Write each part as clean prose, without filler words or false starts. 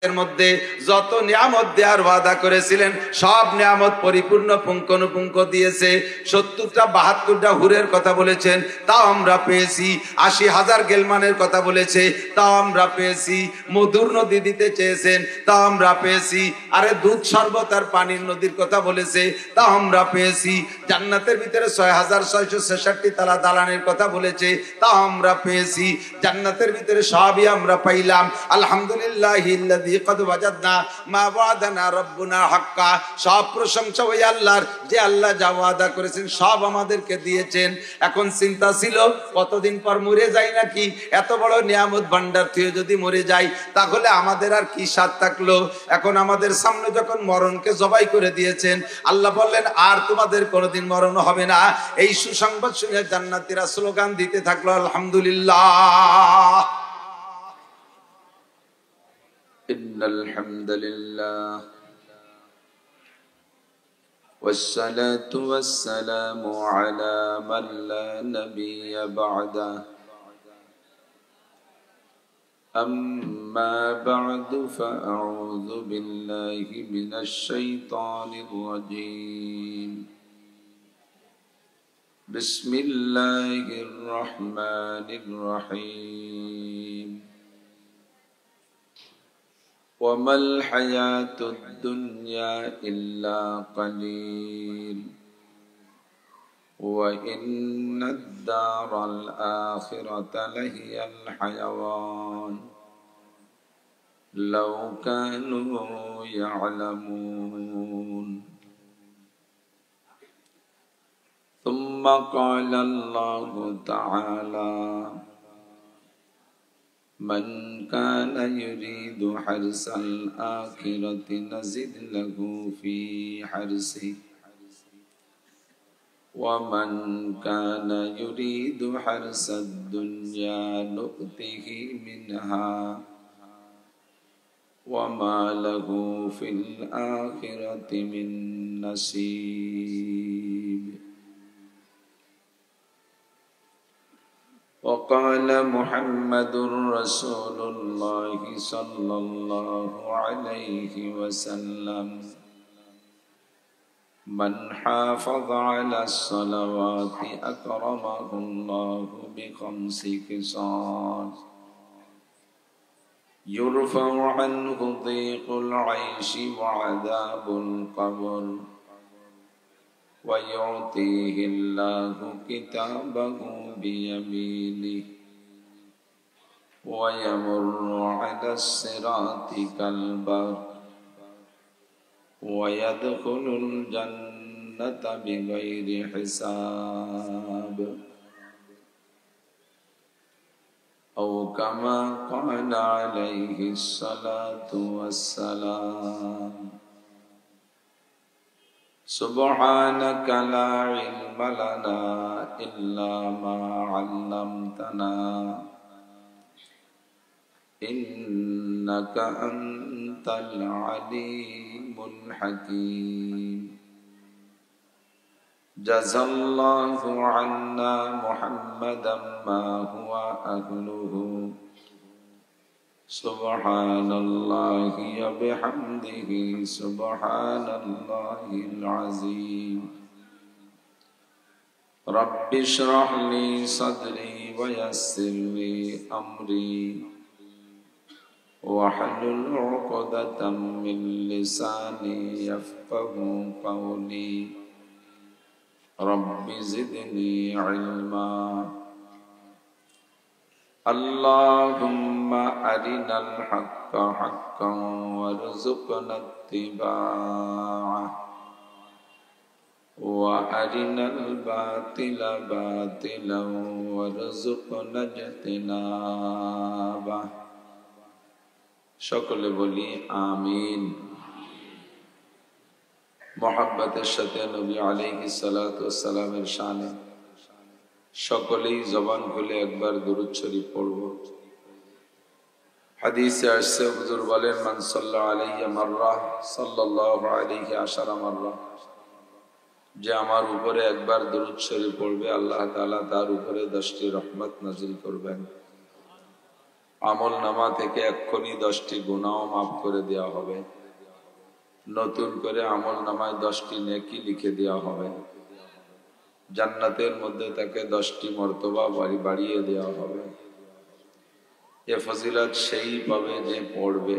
এর মধ্যে যত নিয়ামত দেওয়ার ওয়াদা করেছিলেন সব নিয়ামত পরিপূর্ণ পুঙ্খানুপুঙ্খ দিয়েছে। 70টা 72টা হুরের কথা বলেছেন, তাও আমরা পেয়েছি। 80,000 গেলমানের কথা বলেছে, তাও আমরা পেয়েছি। মধুর নদী দিতে চেয়েছেন, তাও আমরা পেয়েছি। আরে দুধ শরবত আর পানির নদীর কথা বলেছে, তাও আমরা পেয়েছি। জান্নাতের ভিতরে 6,666 তালা দালানের কথা বলেছে, তাও আমরা পেয়েছি। জান্নাতের ভিতরে সবই আমরা পাইলাম। আলহামদুলিল্লাহ কদ ওয়াজাদনা মা ওয়াদানা রাব্বুনা হাক্কা। সব প্রশংসা ওই আল্লাহর, যে আল্লাহ যা ওয়াদা করেছেন সব আমাদেরকে দিয়েছেন। এখন চিন্তা ছিল কতদিন পর মরে যাই নাকি, এত বড় নিয়ামত ভান্ডার থেকে যদি মরে যাই তাহলে আমাদের আর কি স্বাদ থাকলো। এখন আমাদের সামনে যখন মরণকে জবাই করে দিয়েছেন, আল্লাহ বললেন আর তোমাদের কোনোদিন মরণ হবে না। এই সুসংবাদ শুনে জান্নাতীরা স্লোগান দিতে থাকলো আলহামদুলিল্লাহ। إن الحمد لله والصلاة والسلام على من لا نبي بعده أما بعد فأعوذ بالله من الشيطان الرجيم بسم الله الرحمن الرحيم وما الحياة الدنيا إلا قليل وإن الدار الآخرة لهي الحيوان لو كانوا يعلمون ثم قال الله تعالى من كان يريد حرث الآخرة نزد له في حرثه ومن كان يريد حرث الدنيا نؤته منها وما له في الآخرة من نصيب. وقال محمد رسول الله صلى الله عليه وسلم من حافظ على الصلوات أكرمه الله ب5 خصال يرفع عنه ضيق العيش وعذاب القبر ويعطيه الله كتابه بيمينه ويمر على الصراط كالبرق ويدخل الجنة بغير حساب أو كما قال عليه الصلاة والسلام. سبحانك لا علم لنا إلا ما علمتنا إنك أنت العليم الحكيم. جزى الله عنا محمدا ما هو أهله سبحان الله وبحمده سبحان الله العظيم. رب اشرح لي صدري ويسر لي أمري واحلل عقدة من لساني يفقه قولي. رب زدني علما. اللهم أرنا الحق حقا وارزقنا اتباعه وأرنا الباطل باطلا وارزقنا اجتنابه. সকলে বলি আমিন। মোহাব্বতের সাথে নবী আলাইহিস সালাতু ওয়াস সালামের শানে সকলেই জবান খুলে একবার দুরূদ শরীফ পড়ব। হাদিসে আসছে হুজুর বলেন মান সাল্লা আলাইহি মাররা সাল্লাল্লাহু আলাইহি আশারা মাররা, যে আমার উপরে একবার দুরূদ শরীফ পড়বে আল্লাহ তাআলা তার উপরে 10টি রহমত নাজিল করবেন। আমল নামা থেকে এক্ষুনি 10টি গুনাহ মাফ করে দেওয়া হবে, নতুন করে আমল নামায় 10টি নেকি লিখে দেওয়া হবে, জান্নাতের মধ্যে তাকে 10টি মর্তবা বাড়িয়ে দেওয়া হবে। এ ফজিলত সেই পাবে যে পড়বে।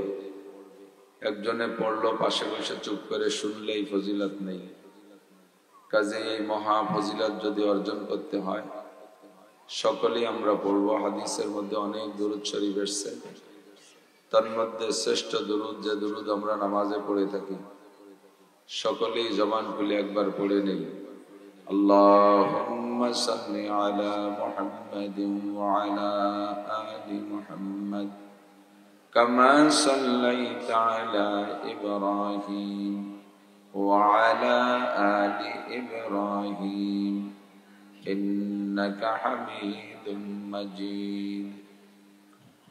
একজনে পড়লো, পাশে বসে চুপ করে শুনলেই ফজিলত নেই। কাজে এই মহা ফজিলত যদি অর্জন করতে হয় সকলেই আমরা পড়বো। হাদিসের মধ্যে অনেক দুরূদ শরীফ এসেছে, তার মধ্যে শ্রেষ্ঠ দুরূদ যে দুরূদ আমরা নামাজে পড়ে থাকি, সকলেই জবান খুলে একবার পড়ে নেই। আল্লাহুম্মা সাল্লি আলা মুহাম্মাদিন ওয়া আলা আলি মুহাম্মাদ কামা সাল্লাইতা আলা ইব্রাহিম ওয়া আলা আলি ইব্রাহিম ইন্নাকা হামিদুম মাজিদ।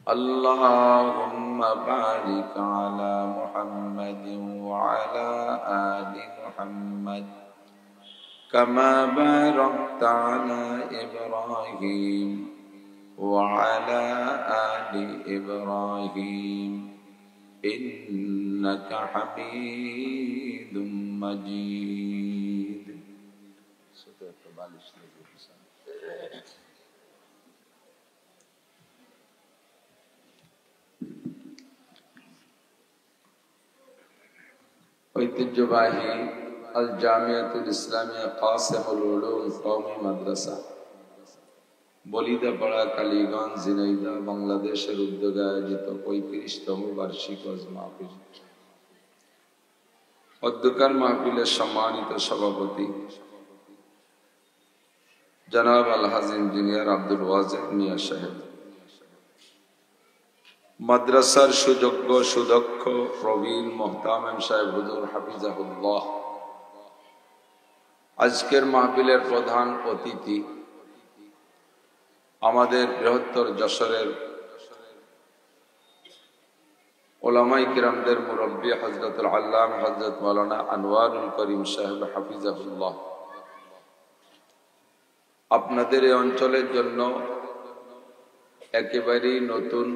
আল্লাহুম্মা বারিক আলা মুহাম্মাদিন ওয়া আলা আলি মুহাম্মাদ কামা বারাকতা আলা ইব্রাহিম ওয়া আলা আলি ইব্রাহিম ইন্নাকা হামিদুম মাজিদ। ঐতিহ্যবাহী আল জামিয়াতুল ইসলামিয়া কাসিমুল উলুম কওমি মাদ্রাসা বলিদাপাড়া, কালীগঞ্জ, ঝিনাইদহ, বাংলাদেশের উদ্যোগে আয়োজিত 35তম বার্ষিক ওয়াজ মাহফিল। অধ্যকার মাহফিলের সম্মানিত সভাপতি জনাব আলহাজ ইঞ্জিনিয়ার আব্দুল ওয়াজেদ মিয়া সাহেব, মাদ্রাসার সুযোগ্য সুদক্ষ প্রবীণ মোহতামিম সাহেব হুজুর হাফিজাহুল্লাহ, আজকের মাহফিলের প্রধান অতিথি আমাদের বৃহত্তর যশোরের উলামায়ে কিরামদের মুরব্বী হযরতুল আল্লামা হযরত মাওলানা আনোয়ারুল করিম সাহেব হাফিজাহুল্লাহ, আপনাদের এই অঞ্চলের জন্য একেবারেই নতুন,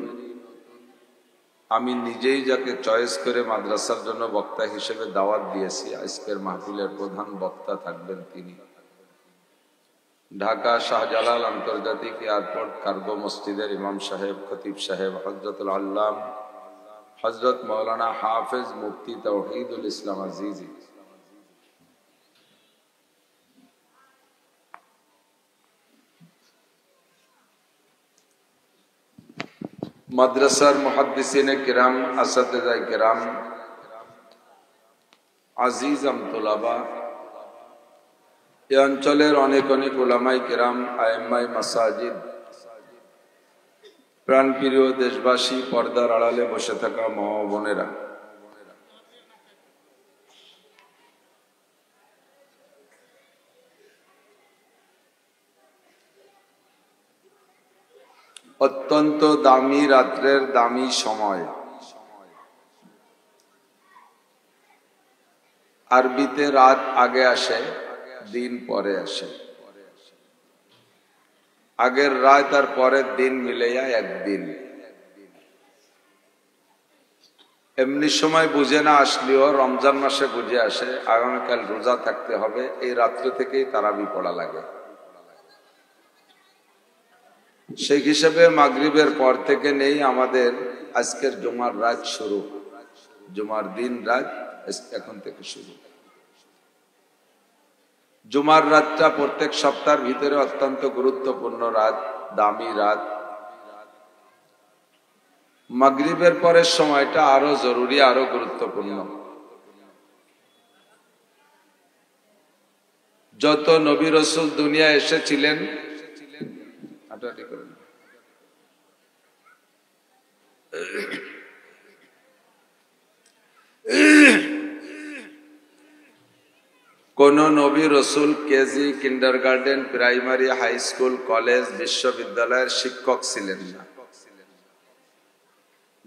আমি নিজেই যাকে চয়েস করে মাদ্রাসার জন্য বক্তা হিসেবে দাওয়াত দিয়েছি, আজকের মাহফিলের প্রধান বক্তা থাকবেন তিনি। ঢাকা শাহজালাল আন্তর্জাতিক এয়ারপোর্ট কার্গো মসজিদের ইমাম সাহেব, খতিব সাহেব হযরতুল আল্লাম হযরত মাওলানা হাফেজ মুফতি তাওহীদুল ইসলাম আজিজি, মাদ্রাসার মুহাদ্দিসিনে কিরাম, আসাতিজায়ে কিরাম, আজিজ আমতুলাবা, এই অঞ্চলের অনেক অনেক উলামায়ে কিরাম, আইম্মায়ে মাসাজিদ, প্রাণপ্রিয় দেশবাসী, পর্দার আড়ালে বসে থাকা মা ও বোনেরা, অত্যন্ত দামি রাত্রের দামি সময়, আরবিতে রাত আগে আসে, দিন পরে আসে। আগের রাত আর পরের দিন মিলাইয়া একদিন। এমনি সময় বুঝে না আসলেও রমজান মাসে বুঝে আসে আগামীকাল রোজা থাকতে হবে, এই রাত্রে থেকেই তারাবি পড়া লাগে। সেই হিসেবে মাগরিবের পর থেকে নেই আমাদের আজকের জুমার রাত শুরু, জুমার দিন রাত এখন থেকে শুরু। জুমার রাতটা প্রত্যেক সপ্তাহের ভিতরে অত্যন্ত গুরুত্বপূর্ণ রাত, দামি রাত। মাগরিবের পরের সময়টা আরো জরুরি, আরো গুরুত্বপূর্ণ। যত নবী রাসূল দুনিয়া এসেছিলেন, কোন নবী রাসূল KG, kindergarten, primary, high school, college, বিশ্ববিদ্যালয়ের শিক্ষক ছিলেন না।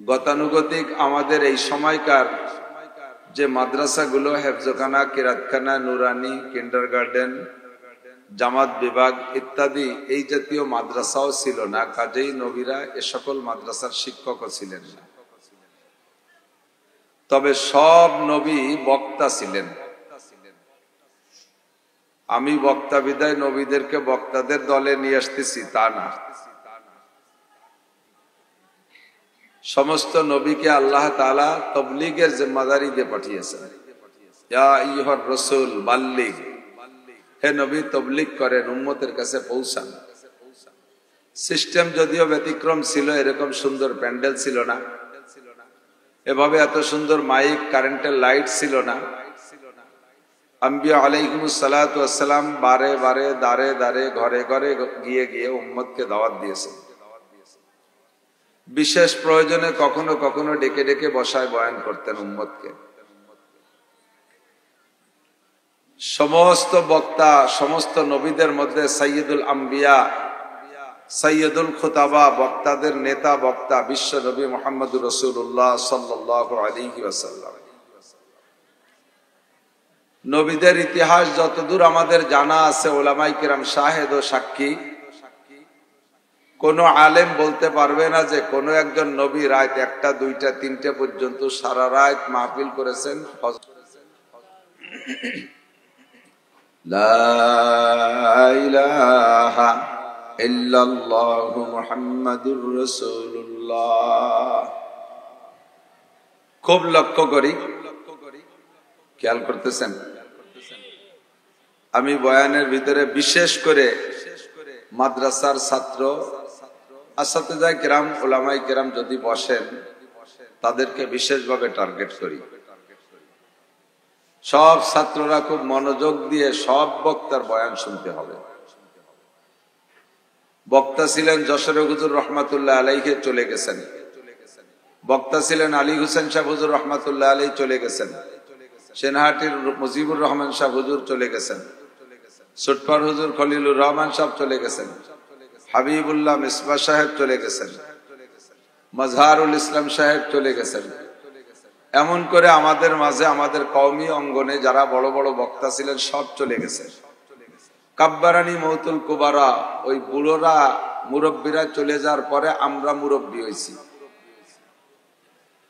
গতানুগতিক আমাদের এই সময়কার যে মাদ্রাসাগুলো, হেফজখানা, কিরাতখানা, নুরানি, কিন্ডারগার্টেন, জামাত বিভাগ ইত্যাদি এই জাতীয় মাদ্রাসাও ছিল না, কাজেই নবীরা এ সকল মাদ্রাসার শিক্ষকও ছিলেন না। তবে সব নবী বক্তা ছিলেন। আমি বক্তা বিদায় নবীদেরকে বক্তাদের দলে নিয়ে আসতেছি তা না। সমস্ত নবীকে আল্লাহ তাআলা তাবলীগের জিম্মাদারি দিয়ে পাঠিয়েছেন। ইয়া আইয়ুহার রাসূল বাল্লিগ, হে নবী তাবলীগ করেন, উম্মতের কাছে পৌঁছান। সিস্টেম যদিও ব্যতিক্রম ছিল, এরকম সুন্দর প্যান্ডেল ছিল না, এভাবে এত সুন্দর মাইক কারেন্টের লাইট ছিল না। আম্বিয়া আলাইহিমুস সালাতু ওয়াস সালাম বারে বারে দারে দারে ঘরে ঘরে গিয়ে গিয়ে উম্মতকে দাওয়াত দিয়েছেন। বিশেষ প্রয়োজনে কখনো কখনো ডেকে ডেকে বসায় বয়ান করতেন উম্মতকে। সমস্ত বক্তা, সমস্ত নবীদের মধ্যে সাইয়্যিদুল আম্বিয়া, সাইয়্যিদুল খুতাবা, বক্তাদের নেতা বক্তা বিশ্ব নবী মুহাম্মদুর রাসূলুল্লাহ সাল্লাল্লাহু আলাইহি ওয়াসাল্লাম। নবীদের ইতিহাস যতদূর আমাদের জানা আছে, ওলামায়ে কিরাম শাহেদ ও সাক্ষী, কোন আলেম বলতে পারবে না যে কোন একজন নবী রাত 1টা 2টা 3টে পর্যন্ত সারা রাত মাহফিল করেছেন। লা ইলাহা ইল্লাল্লাহু মুহাম্মাদুর রাসূলুল্লাহ। খুব লক্ষ্য করি, খেয়াল করতেছেন, আমি বয়ানের ভিতরে বিশেষ করে মাদ্রাসার ছাত্র আসাতিজা কিরাম, উলামায়ে কিরাম যদি বসেন তাদেরকে বিশেষভাবে টার্গেট করি। সব ছাত্ররা খুব মনোযোগ দিয়ে সব বক্তার বয়ান শুনতে হবে। বক্তা ছিলেন যশোরের হুজুর রহমাতুল্লাহ আলাইহি, চলে গেছেন। বক্তা ছিলেন আলী হোসেন সাহেব হুজুর রহমাতুল্লাহ আলাইহি, চলে গেছেন। সেনহাটির মুজিবুর রহমান সাহেব হুজুর চলে গেছেন। সুটপার হুজুর খলিলুর রহমান সাহেব চলে গেছেন। হাবিবুল্লাহ মিসবাহ সাহেব চলে গেছেন। মাজহারুল ইসলাম সাহেব চলে গেছেন। এমন করে আমাদের মাঝে, আমাদের কওমি অঙ্গনে যারা বড় বড় বক্তা ছিলেন সব চলে গেছে। কাব্বারানি মৌতুল কুবারা, ওই বুড়োরা মুরব্বীরা চলে যাওয়ার পরে আমরা মুরব্বী হয়েছি।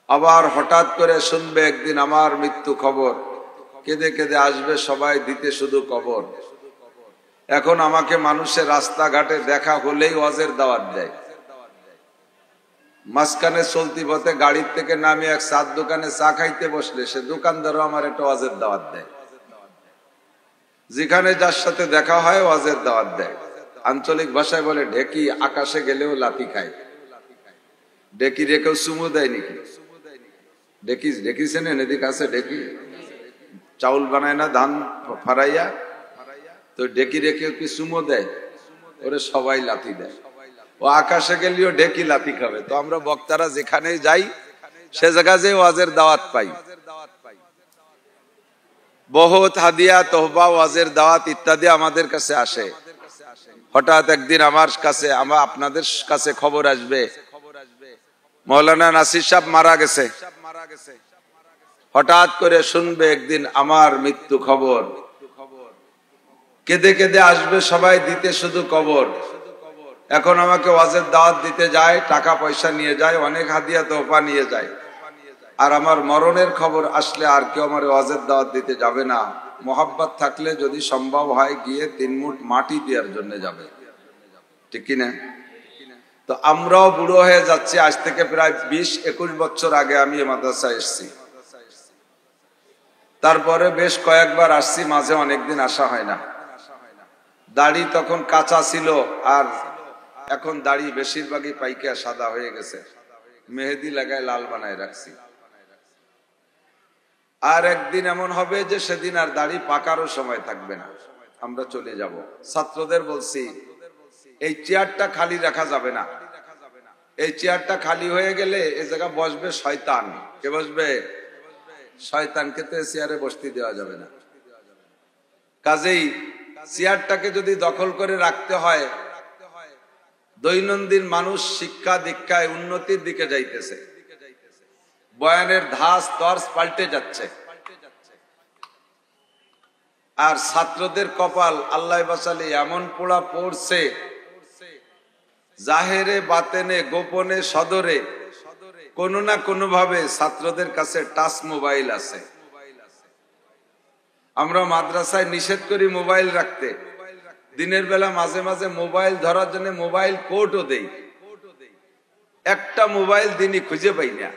আবার হঠাৎ করে শুনবে একদিন আমার মৃত্যু খবর, কেঁদে কেঁদে আসবে সবাই দিতে শুধু কবর। এখন আমাকে মানুষের রাস্তাঘাটে দেখা হলেই ওয়াজের দাওয়াত দেয়। মাঝখানে চলতি পথে গাড়ির থেকে নামে এক চার দোকানে চা খাইতে বসলে সে দোকানদারও আমার একটা ওয়াজের দাওয়াত দেয়। যেখানে যার সাথে দেখা হয় ওয়াজের দাওয়াত দেয়। আঞ্চলিক ভাষায় বলে ঢেকি আকাশে গেলেও লাথি খায়। ঢেকি রেখেও চুমু দেয় নাকি? ঢেকি ঢেকিছেন এদিকে আছে ঢেকি, চাউল বানায় না ধান ফারাইয়া, তো ঢেকি রেখেও কি চুমু দেয়? ওরে সবাই লাথি দেয়। ও আকাশে গেলেও ঢেকি লাথি খাবে। তো আমরা বক্তারা যেখানে যাই সে জায়গায় যে ওয়াজের দাওয়াত পাই। বহুত হাদিয়া, তোহবা, ওয়াজের দাওয়াত ইত্যাদি আমাদের কাছে আসে। হঠাৎ একদিন আমার কাছে, আপনাদের কাছে খবর আসবে মৌলানা নাসির সাহেব মারা গেছে। হঠাৎ করে শুনবে একদিন আমার মৃত্যু খবর, কেঁদে কেঁদে আসবে সবাই দিতে শুধু কবর। এখন আমাকে ওয়াজের দাওয়াত দিতে যায়, টাকা পয়সা নিয়ে যায়, অনেক হাদিয়া তোহফা নিয়ে যায়। আর আমার মরণের খবর আসলে আর কেউ আমার ওয়াজের দাওয়াত দিতে যাবে না। মোহাব্বত থাকলে যদি সম্ভব হয় গিয়ে 3 মুঠ মাটি দেওয়ার জন্য যাবে, ঠিক কিনা? তো আমরাও বুড়ো হয়ে যাচ্ছি। আজ থেকে প্রায় 20-21 বছর আগে আমি এই মাদ্রাসায় এসেছি। তারপরে বেশ কয়েকবার আসছি, মাঝে অনেকদিন আসা হয় না। দাড়ি তখন কাঁচা ছিল, আর এখন দাড়ি বেশিরভাগই পাইকা সাদা হয়ে গেছে। মেহেদি লাগায় লাল বানায় রাখছি। আর একদিন এমন হবে যে সেদিন আর দাড়ি পাকারও সময় থাকবে না, আমরা চলে যাব। ছাত্রদের বলছি এই চেয়ারটা খালি রাখা যাবে না। এই চেয়ারটা খালি হয়ে গেলে এ জায়গা বসবে শয়তান। কে বসবে? শয়তানকে তো চেয়ারে বসতে দেওয়া যাবে না। কাজেই চেয়ারটাকে যদি দখল করে রাখতে হয়, দৈনন্দিন মানুষ শিক্ষা দীক্ষায় উন্নতির দিকে যাইতেছে, বয়ানের ধাস তর্স পাল্টে যাচ্ছে। আর ছাত্রদের কপাল আল্লাহ বাঁচালে এমন পোড়া পড়ছে, জাহেরে বাতেনে গোপনে সদরে কোনো না কোনো ভাবে ছাত্রদের কাছে টাচ মোবাইল আছে। আমরা মাদ্রাসায় নিষেধ করি মোবাইল রাখতে, দিনের বেলা মাঝে মাঝে মোবাইল ধরার জন্য মোবাইল কোর্টও দেই, একটা মোবাইল দিনই খুঁজে পাই না।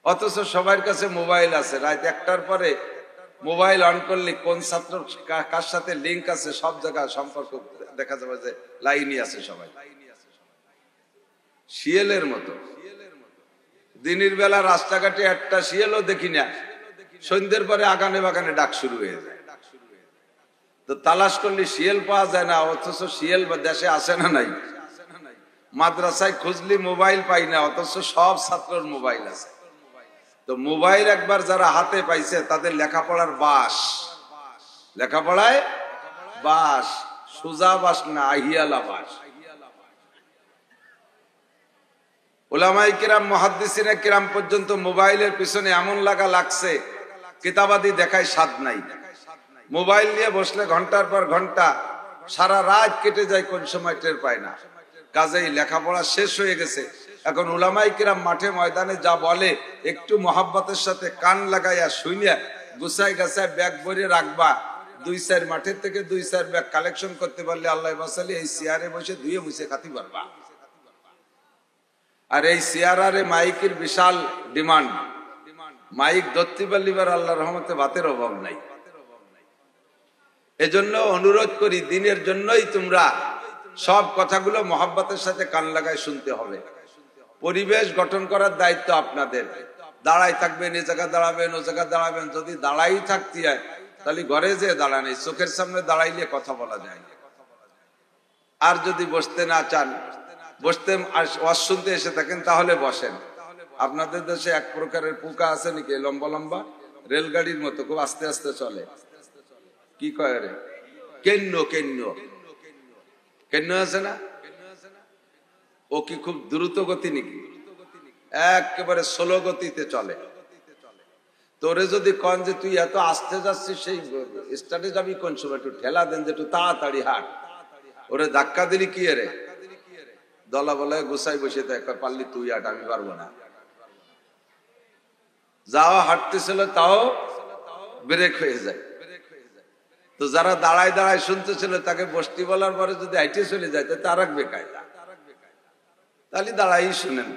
অথচ সবার কাছে মোবাইল আছে। রাত 1টার পরে মোবাইল অন করলে কোন ছাত্র কার সাথে লিঙ্ক আছে সব জায়গায় সম্পর্ক দেখা যাবে যে লাইনই আছে সবাই। শিয়ালের মতো দিনের বেলা রাস্তাঘাটে একটা শিয়ালও দেখি না, সন্ধ্যের পরে আগানে বাগানে ডাক শুরু হয়ে যায়। তো তালাশ করলে শিয়াল পাওয়া যায় না, অথচ শিয়াল দেশে আসে না নাই। মাদ্রাসায় খুঁজলি মোবাইল পাই না, অথচ সব ছাত্রর মোবাইল আছে। তো মোবাইল একবার যারা হাতে পাইছে তাদের লেখাপড়ার বাস, লেখাপড়ায় বাস, সুজা বাস না আহিয়ালা বাস। উলামায়ে কিরাম মুহাদ্দিসিনে কিরাম পর্যন্ত মোবাইলের পিছনে এমন লাগছে, কিতাবাদি দেখায় স্বাদ নাই। মোবাইল নিয়ে বসলে ঘন্টার পর ঘন্টা সারা রাত কেটে যায়, কোন সময় টের পায় না। কাজেই লেখাপড়া শেষ হয়ে গেছে। এখন উলামায়ে কিরাম মাঠে ময়দানে যা বলে একটু মহাব্বতের সাথে কান লাগাইয়া শুনিয়া গুছাই গাছায় ব্যাগ ভরে রাখবা। 2-4 মাঠের থেকে 2-4 ব্যাগ কালেকশন করতে পারলে আল্লাহ বাঁচালে এই চেয়ারে বসে ধুয়ে মুছে খাতি পারবা। আর এই চেয়ারে মাইকের বিশাল ডিমান্ড, মাইক ধরতে পারলিবার আল্লাহর রহমতে ভাতের অভাব নাই। এজন্য অনুরোধ করি, দিনের জন্যই তোমরা সব কথাগুলো মহাব্বতের সাথে কান লাগায় শুনতে হবে। পরিবেশ গঠন করার দায়িত্ব আপনাদের। দাঁড়াই থাকবেন, এ জায়গা দাঁড়াবেন, ও জায়গা দাঁড়াবেন। যদি দাঁড়াই থাকতে হয় তাহলে ঘরে যে দাঁড়ান, এই চোখের সামনে দাঁড়াইলে কথা বলা যায়। আর যদি বসতে না চান, বসতে ওয়াজ শুনতে এসে থাকেন, তাহলে বসেন। আপনাদের দেশে এক প্রকারের পোকা আছে নাকি, লম্বা লম্বা রেলগাড়ির মতো, খুব আস্তে আস্তে চলে, কি কয় রে, কেন্ন কেন্ন কেন্ন আছে না? ও কি খুব দ্রুত গতি নাকি? একেবারে স্লো গতিতে চলে। তোরে যদি কন যে তুই এত আস্তে যাচ্ছিস, সেই স্টার্টে যাবি কোন সময়, একটু ঠেলা দেন যে একটু তাড়াতাড়ি হাঁট। ওরে ধাক্কা দিলি কি রে, দলা বলায় গোসাই বসে থাকে, পারলি তুই হাঁট, আমি পারবো না। যাও হাঁটতেছিল তাও ব্রেক হয়ে যায়। তো যারা দাঁড়ায় দাঁড়ায় শুনতেছিল তাকে বসতি বলার পরে যদি হাইটে চলে যায় তাতে আর এক বেকায়দা। তাহলে দাঁড়াই শুনেন।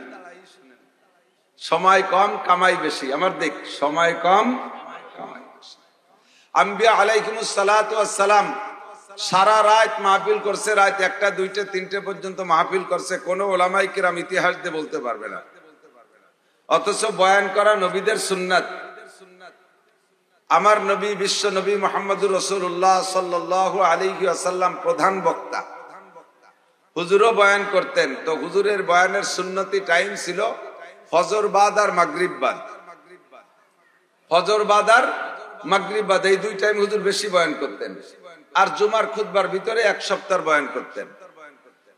সময় কম কামাই বেশি, আমার দেখ সময় কম কামাই বেশি। আম্বিয়া আলাইহিমুস সালাতু ওয়াস সালাম সারা রাত মাহফিল করছে, রাত 1টা 2টা 3টে পর্যন্ত মাহফিল করছে। কোন উলামায়ে কিরাম ইতিহাস দিয়ে বলতে পারবে না। অথচ বয়ান করা নবীদের সুন্নাত। আমার নবী, বিশ্ব নবী মুহাম্মদুর রাসূলুল্লাহ সাল্লাল্লাহু আলাইহি ওয়াসাল্লাম প্রধান বক্তা। হুজুরও বয়ান করতেন। তো হুজুরের বয়ানের সুন্নতি টাইম ছিল ফজর বাদ আর মাগরিব বাদ। ফজর বাদ আর মাগরিব বাদ, এই 2 টাইম হুজুর বেশি বয়ান করতেন। আর জুমার খুতবার ভিতরে 1 সপ্তাহ বয়ান করতেন।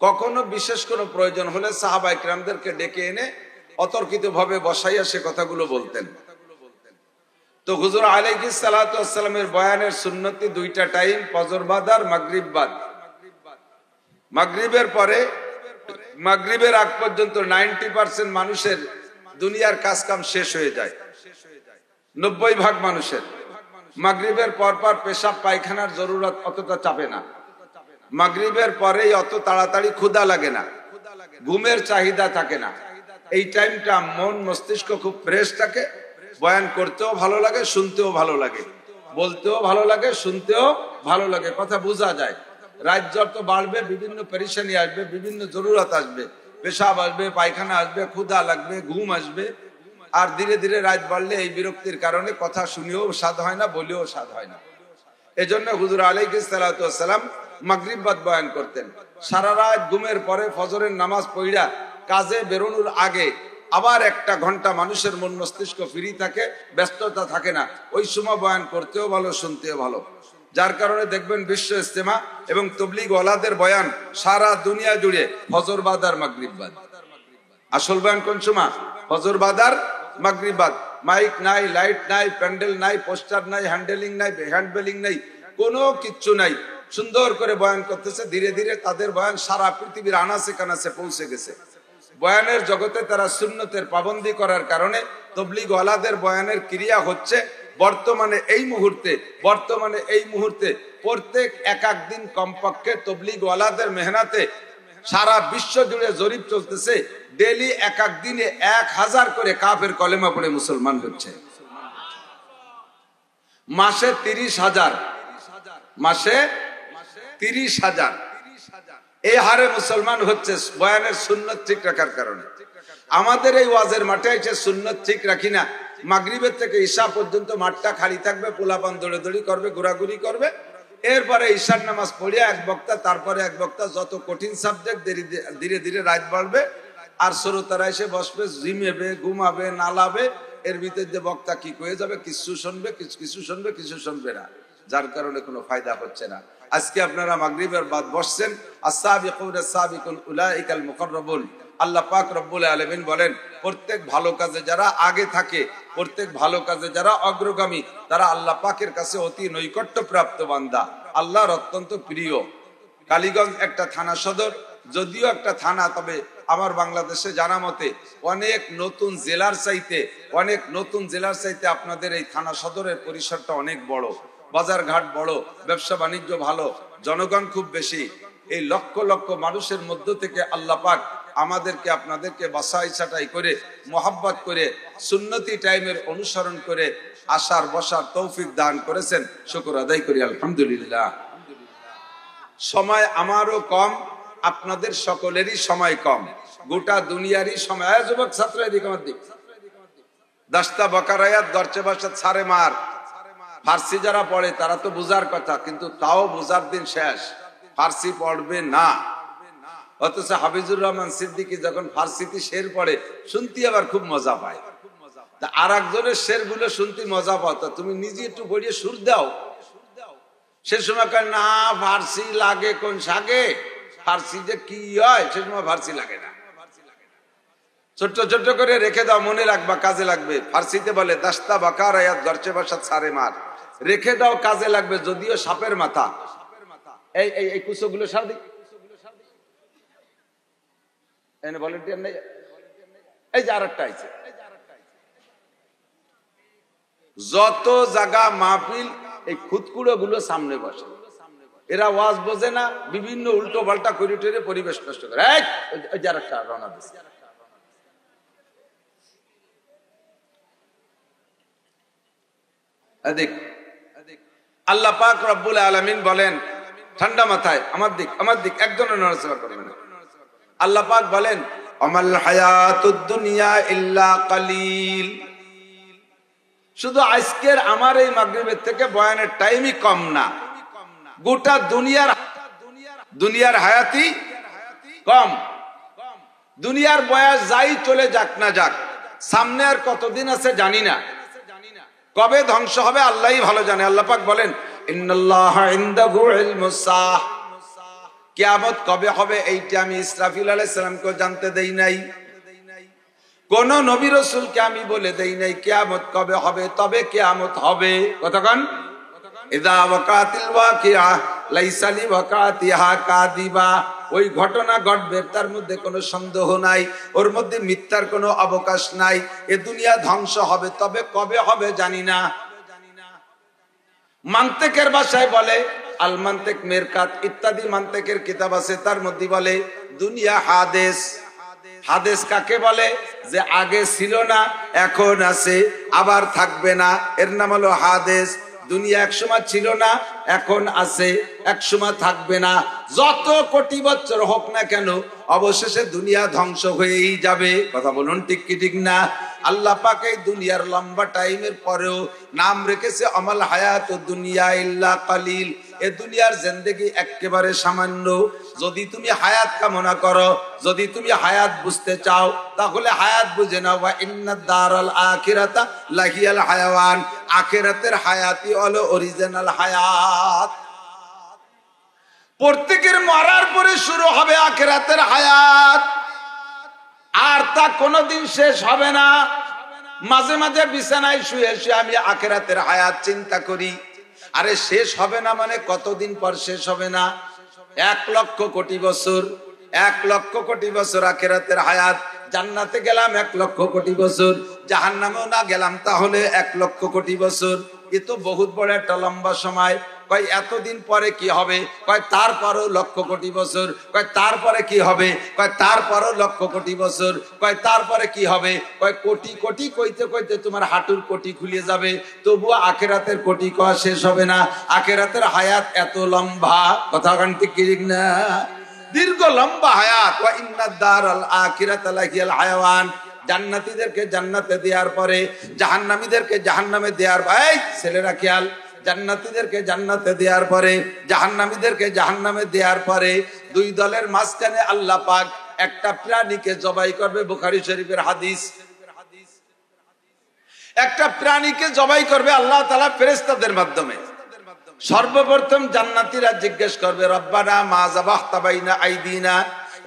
কখনো বিশেষ কোনো প্রয়োজন হলে সাহাবায়ে কিরামদেরকে ডেকে এনে অতর্কিতভাবে বসাইয়া সে কথাগুলো বলতেন। তো হুজুর আলাইহিস সালাতু ওয়াস সালামের বয়ানের সুন্নতি 2টা টাইম, ফজর বাদ আর মাগরিব বাদ। মাগরিবের পরে, মাগরিবের আগ পর্যন্ত 90% মানুষের দুনিয়ার কাজ কাম শেষ হয়ে যায়। 90% মানুষের মাগরিবের পর পর পেশাব পায়খানার জরুরত অতটা চাপে না। মাগরিবের পরেই অত তাড়াতাড়ি ক্ষুধা লাগে না, ঘুমের চাহিদা থাকে না। এই টাইমটা মন মস্তিষ্ক খুব ফ্রেশ থাকে। বয়ান করতেও ভালো লাগে, শুনতেও ভালো লাগে, বলতেও ভালো লাগে, শুনতেও ভালো লাগে, কথা বোঝা যায়। রাত যত বাড়বে বিভিন্ন পেরেশানি আসবে, বিভিন্ন জরুরত আসবে, পেশাব আসবে, পায়খানা আসবে, ক্ষুধা লাগবে, ঘুম আসবে। আর ধীরে ধীরে রাত বাড়লে এই বিরক্তির কারণে কথা শুনেও স্বাদ হয় না, বলেও স্বাদ হয় না। এজন্য হুজুর আলাইহিস সালাতু ওয়াস সালাম মাগরিব বাদ বয়ান করতেন। সারা রাত ঘুমের পরে ফজরের নামাজ পড়া কাজে বেরোনোর আগে আবার 1টা ঘন্টা মানুষের মন মস্তিষ্ক ফ্রি থাকে, ব্যস্ততা থাকে না। ওই সময় বয়ান করতেও ভালো, শুনতেও ভালো। যার কারণে দেখবেন বিশ্ব ইজতেমা এবং তাবলীগ ওয়ালাদের বয়ান সারা দুনিয়া জুড়ে ফজর বাদ আর মাগরিব বাদ। আসল বয়ান কোন সময়? ফজর বাদ আর মাগরিব বাদ। মাইক নাই, লাইট নাই, প্যান্ডেল নাই, পোস্টার নাই, হ্যান্ডেলিং নাই, হ্যান্ডবেলিং নাই, কোনো কিচ্ছু নাই। সুন্দর করে বয়ান করতেছে। ধীরে ধীরে তাদের বয়ান সারা পৃথিবীর আনাচে কানাচে পৌঁছে গেছে। বয়ানের জগতে তারা সুন্নতের পাবন্দি করার কারণে তবলিগ ওয়ালাদের বয়ানের ক্রিয়া হচ্ছে। বর্তমানে এই মুহূর্তে প্রত্যেক এক দিন কমপক্ষে তবলিগ ওয়ালাদের মেহনতে সারা বিশ্ব জুড়ে জরিপ চলতেছে, ডেলি এক দিনে 1000 করে কাফের কলেমা পড়ে মুসলমান হচ্ছে। মাসে 30,000, মাসে 30,000 এই হারে মুসলমান হচ্ছে বয়ানের সুন্নত ঠিক রাখার কারণে। আমাদের এই ওয়াজের মাঠে এসে সুন্নত ঠিক রাখি না, মাগরিবের থেকে ঈশা পর্যন্ত মাঠটা খালি থাকবে, পোলাপান দৌড়াদৌড়ি করবে, ঘোরাঘুরি করবে। এরপরে ঈশার নামাজ পড়িয়া এক বক্তা, তারপরে এক বক্তা, যত কঠিন সাবজেক্ট ধীরে ধীরে রাত বাড়বে। আর শ্রোতারা এসে বসবে, জিমেবে, ঘুমাবে, নালাবে। এর ভিতরে যে বক্তা কি কয়ে যাবে, কিছু শুনবে, কিছু শুনবে, কিছু শুনবে না, যার কারণে কোনো ফায়দা হচ্ছে না। আজকে আপনারা মাগরিবের বাদ বসছেন। আস-সাবিকুনা আস-সাবিকুন উলাইকাল মুকাররাবুন। আল্লাহ পাক রব্বুল আলামিন বলেন, প্রত্যেক ভালো কাজে যারা আগে থাকে, প্রত্যেক ভালো কাজে যারা অগ্রগামী, তারা আল্লাহ পাকের কাছে অতি নৈকট্য প্রাপ্ত বান্দা, আল্লাহর অত্যন্ত প্রিয়। কালীগঞ্জ একটা থানা সদর, যদিও একটা থানা, তবে আমার বাংলাদেশে জানা মতে অনেক নতুন জেলার চাইতে আপনাদের এই থানা সদরের পরিসরটা অনেক বড়, বাজার ঘাট বড়, ব্যবসা বাণিজ্য ভালো, জনগণ খুব বেশি। এই লক্ষ লক্ষ মানুষের মধ্য থেকে আল্লাহ পাক আমাদেরকে আপনাদেরকে বাছাই ছাঁটাই করে, মোহাব্বত করে, সুন্নতি টাইমের অনুসরণ করে আসার বসার তৌফিক দান করেছেন। শুকর আদায় করি আলহামদুলিল্লাহ। সময় আমারও কম, আপনাদের সকলেরই সময় কম, গোটা দুনিয়ারই সময়। যুবক ছাত্র এদিকে আমার দিক, দাস্তা বকারায়াত গরচে বাসাত সারে মার। ফার্সি যারা পড়ে তারা তো বুঝার কথা, কিন্তু তাও বুঝার দিন শেষ, ফার্সি পড়বে না। অথচ হাফিজুর রহমান সিদ্দিকী যখন ফার্সিতে শের পড়ে, শুনতে আবার খুব মজা পায়। তা আর একজনের শের গুলো শুনতে মজা পাও, তা তুমি নিজে একটু পড়িয়ে সুর দাও। সে সময় কয় না, ফার্সি লাগে কোন সাগে, ফার্সি যে কি হয় সে সময় ফার্সি লাগে না। ছোট্ট ছোট্ট করে রেখে দাও, মনে রাখবা, কাজে লাগবে। ফার্সিতে বলে দাস্তা বাকার আয়াত গরচে বাসাত সারে মার, রেখে দাও, কাজে লাগবে। যদিও সাপের মাথা, এই কুচোগুলো সার দিক, ভলেন্টিয়ার নেই, এই যে আরেকটা আছে। যত জায়গা মাহফিল, এই খুদকুড়ো গুলো সামনে বসে, এরা ওয়াজ বোঝে না, বিভিন্ন উল্টো পাল্টা করিডোরে পরিবেশ নষ্ট করে। এই যে আরেকটা রওনা দিচ্ছে। আল্লাহ পাক রব্বুল আলামিন বলেন, ঠান্ডা মাথায় আমার দিক একজনের নড়াচড়া করবে না। আল্লাহ পাক বলেন, আমাল হায়াতুদ দুনিয়া ইল্লা কালিল। শুধু আজকের আমার এই মাগরিবের থেকে বয়ানের টাইমই কম না, গোটা দুনিয়ার হায়াতি কম। দুনিয়ার বয়স যাই চলে যাক না যাক, সামনে আর কতদিন আছে জানি না, কবে ধ্বংস হবে আল্লাহই ভালো জানে। আল্লাহ পাক বলেন, ইন্নাল্লাহা ইনদাহু ইলমুস সাআহ। কিয়ামত কবে হবে এইটা আমি ইসরাফিল আলাইহিস সালামকে জানতে দেই নাই, কোন নবী রাসূলকে আমি বলে দেই নাই কিয়ামত কবে হবে। তবে কিয়ামত হবে কতক্ষণ? ইযা ওয়াকাতিল ওয়াকিআ লাইসা লিওয়াকাতিহা কাযিবা। ওই ঘটনা ঘটবে, তার মধ্যে কোনো সন্দেহ নাই, ওর মধ্যে মিথ্যার কোনো অবকাশ নাই। এ দুনিয়া ধ্বংস হবে, তবে কবে হবে জানি না। মান্তেকের ভাষায় বলে, আল মান্তেক মেরকাত ইত্যাদি মান্তেকের কিতাব আছে, তার মধ্যে বলে দুনিয়া হাদেস। হাদেস কাকে বলে? যে আগে ছিল না, এখন আছে, আবার থাকবে না, এর নাম হলো হাদেস। দুনিয়া একসময় ছিল না, এখন আছে, একসময় থাকবে না। যত কোটি বছর হোক না কেন, অবশেষে দুনিয়া ধ্বংস হয়েই যাবে। কথা বলুন ঠিক কি ঠিক না? আল্লাহ পাক এই দুনিয়ার লম্বা টাইমের পরেও নাম রেখেছে আমাল হায়াতুদ দুনিয়া ইল্লা কালিল। এ দুনিয়ার জিন্দেগি একেবারে সামান্য। যদি তুমি হায়াত কামনা করো, যদি তুমি হায়াত বুঝতে চাও, তাহলে হায়াত বুঝে নাও। ওয়া ইন্নাদ দারাল আখিরাতা লাহিয়াল হায়াওয়ান। আখিরাতের হায়াতই হলো অরিজিনাল হায়াত। প্রত্যেকের মরার পরে শুরু হবে আখিরাতের হায়াত, আর তা কোনোদিন শেষ হবে না। মাঝে মাঝে বিছানায় শুয়ে শুয়ে আমি আখিরাতের হায়াত চিন্তা করি। আরে শেষ হবে না মানে কতদিন পর শেষ হবে না? 1,00,000,000,000 বছর, 1,00,000,000,000 বছর আখিরাতের হায়াত। জান্নাতে গেলাম 1,00,000,000,000 বছর, জাহান্নামেও না গেলাম তাহলে 1,00,000,000,000 বছর। এ তো বহুত বড় একটা লম্বা সময়। কয় এতদিন পরে কি হবে? কয় তারপরও 1,00,000,000,000 বছর। কয় তারপরে কি হবে? কয় তারপরও 1,00,000,000,000 বছর। কয় তারপরে কি হবে? কয় কোটি কোটি কইতে কইতে তোমার হাঁটুর কোটি খুলে যাবে, তবুও আখিরাতের কোটি কয়া শেষ হবে না। আখিরাতের হায়াত এত লম্বা, কথা কান্তি ঠিক না? দীর্ঘ লম্বা হায়াত। ওয়া ইন্নাদ দারাল আখিরাতা লাহিয়াল হায়াওয়ান। জান্নাতীদেরকে জান্নাতে দেওয়ার পরে জাহান্নামীদেরকে জাহান্নামে দেওয়ার, এই ছেলেরা খেয়াল, জান্নাতীদেরকে জান্নাতে দেওয়ার পরে জাহান্নামীদেরকে জাহান্নামে দেওয়ার পরে দুই দলের মাঝখানে আল্লাহ পাক একটা প্রাণীকে জবাই করবে। বুখারী শরীফের হাদিস। একটা প্রাণীকে জবাই করবে আল্লাহ তাআলা ফেরেশতাদের মাধ্যমে। সর্বপ্রথম জান্নাতীরা জিজ্ঞেস করবে, রব্বানা মা যাবাহতা বাইনা আইদিনা।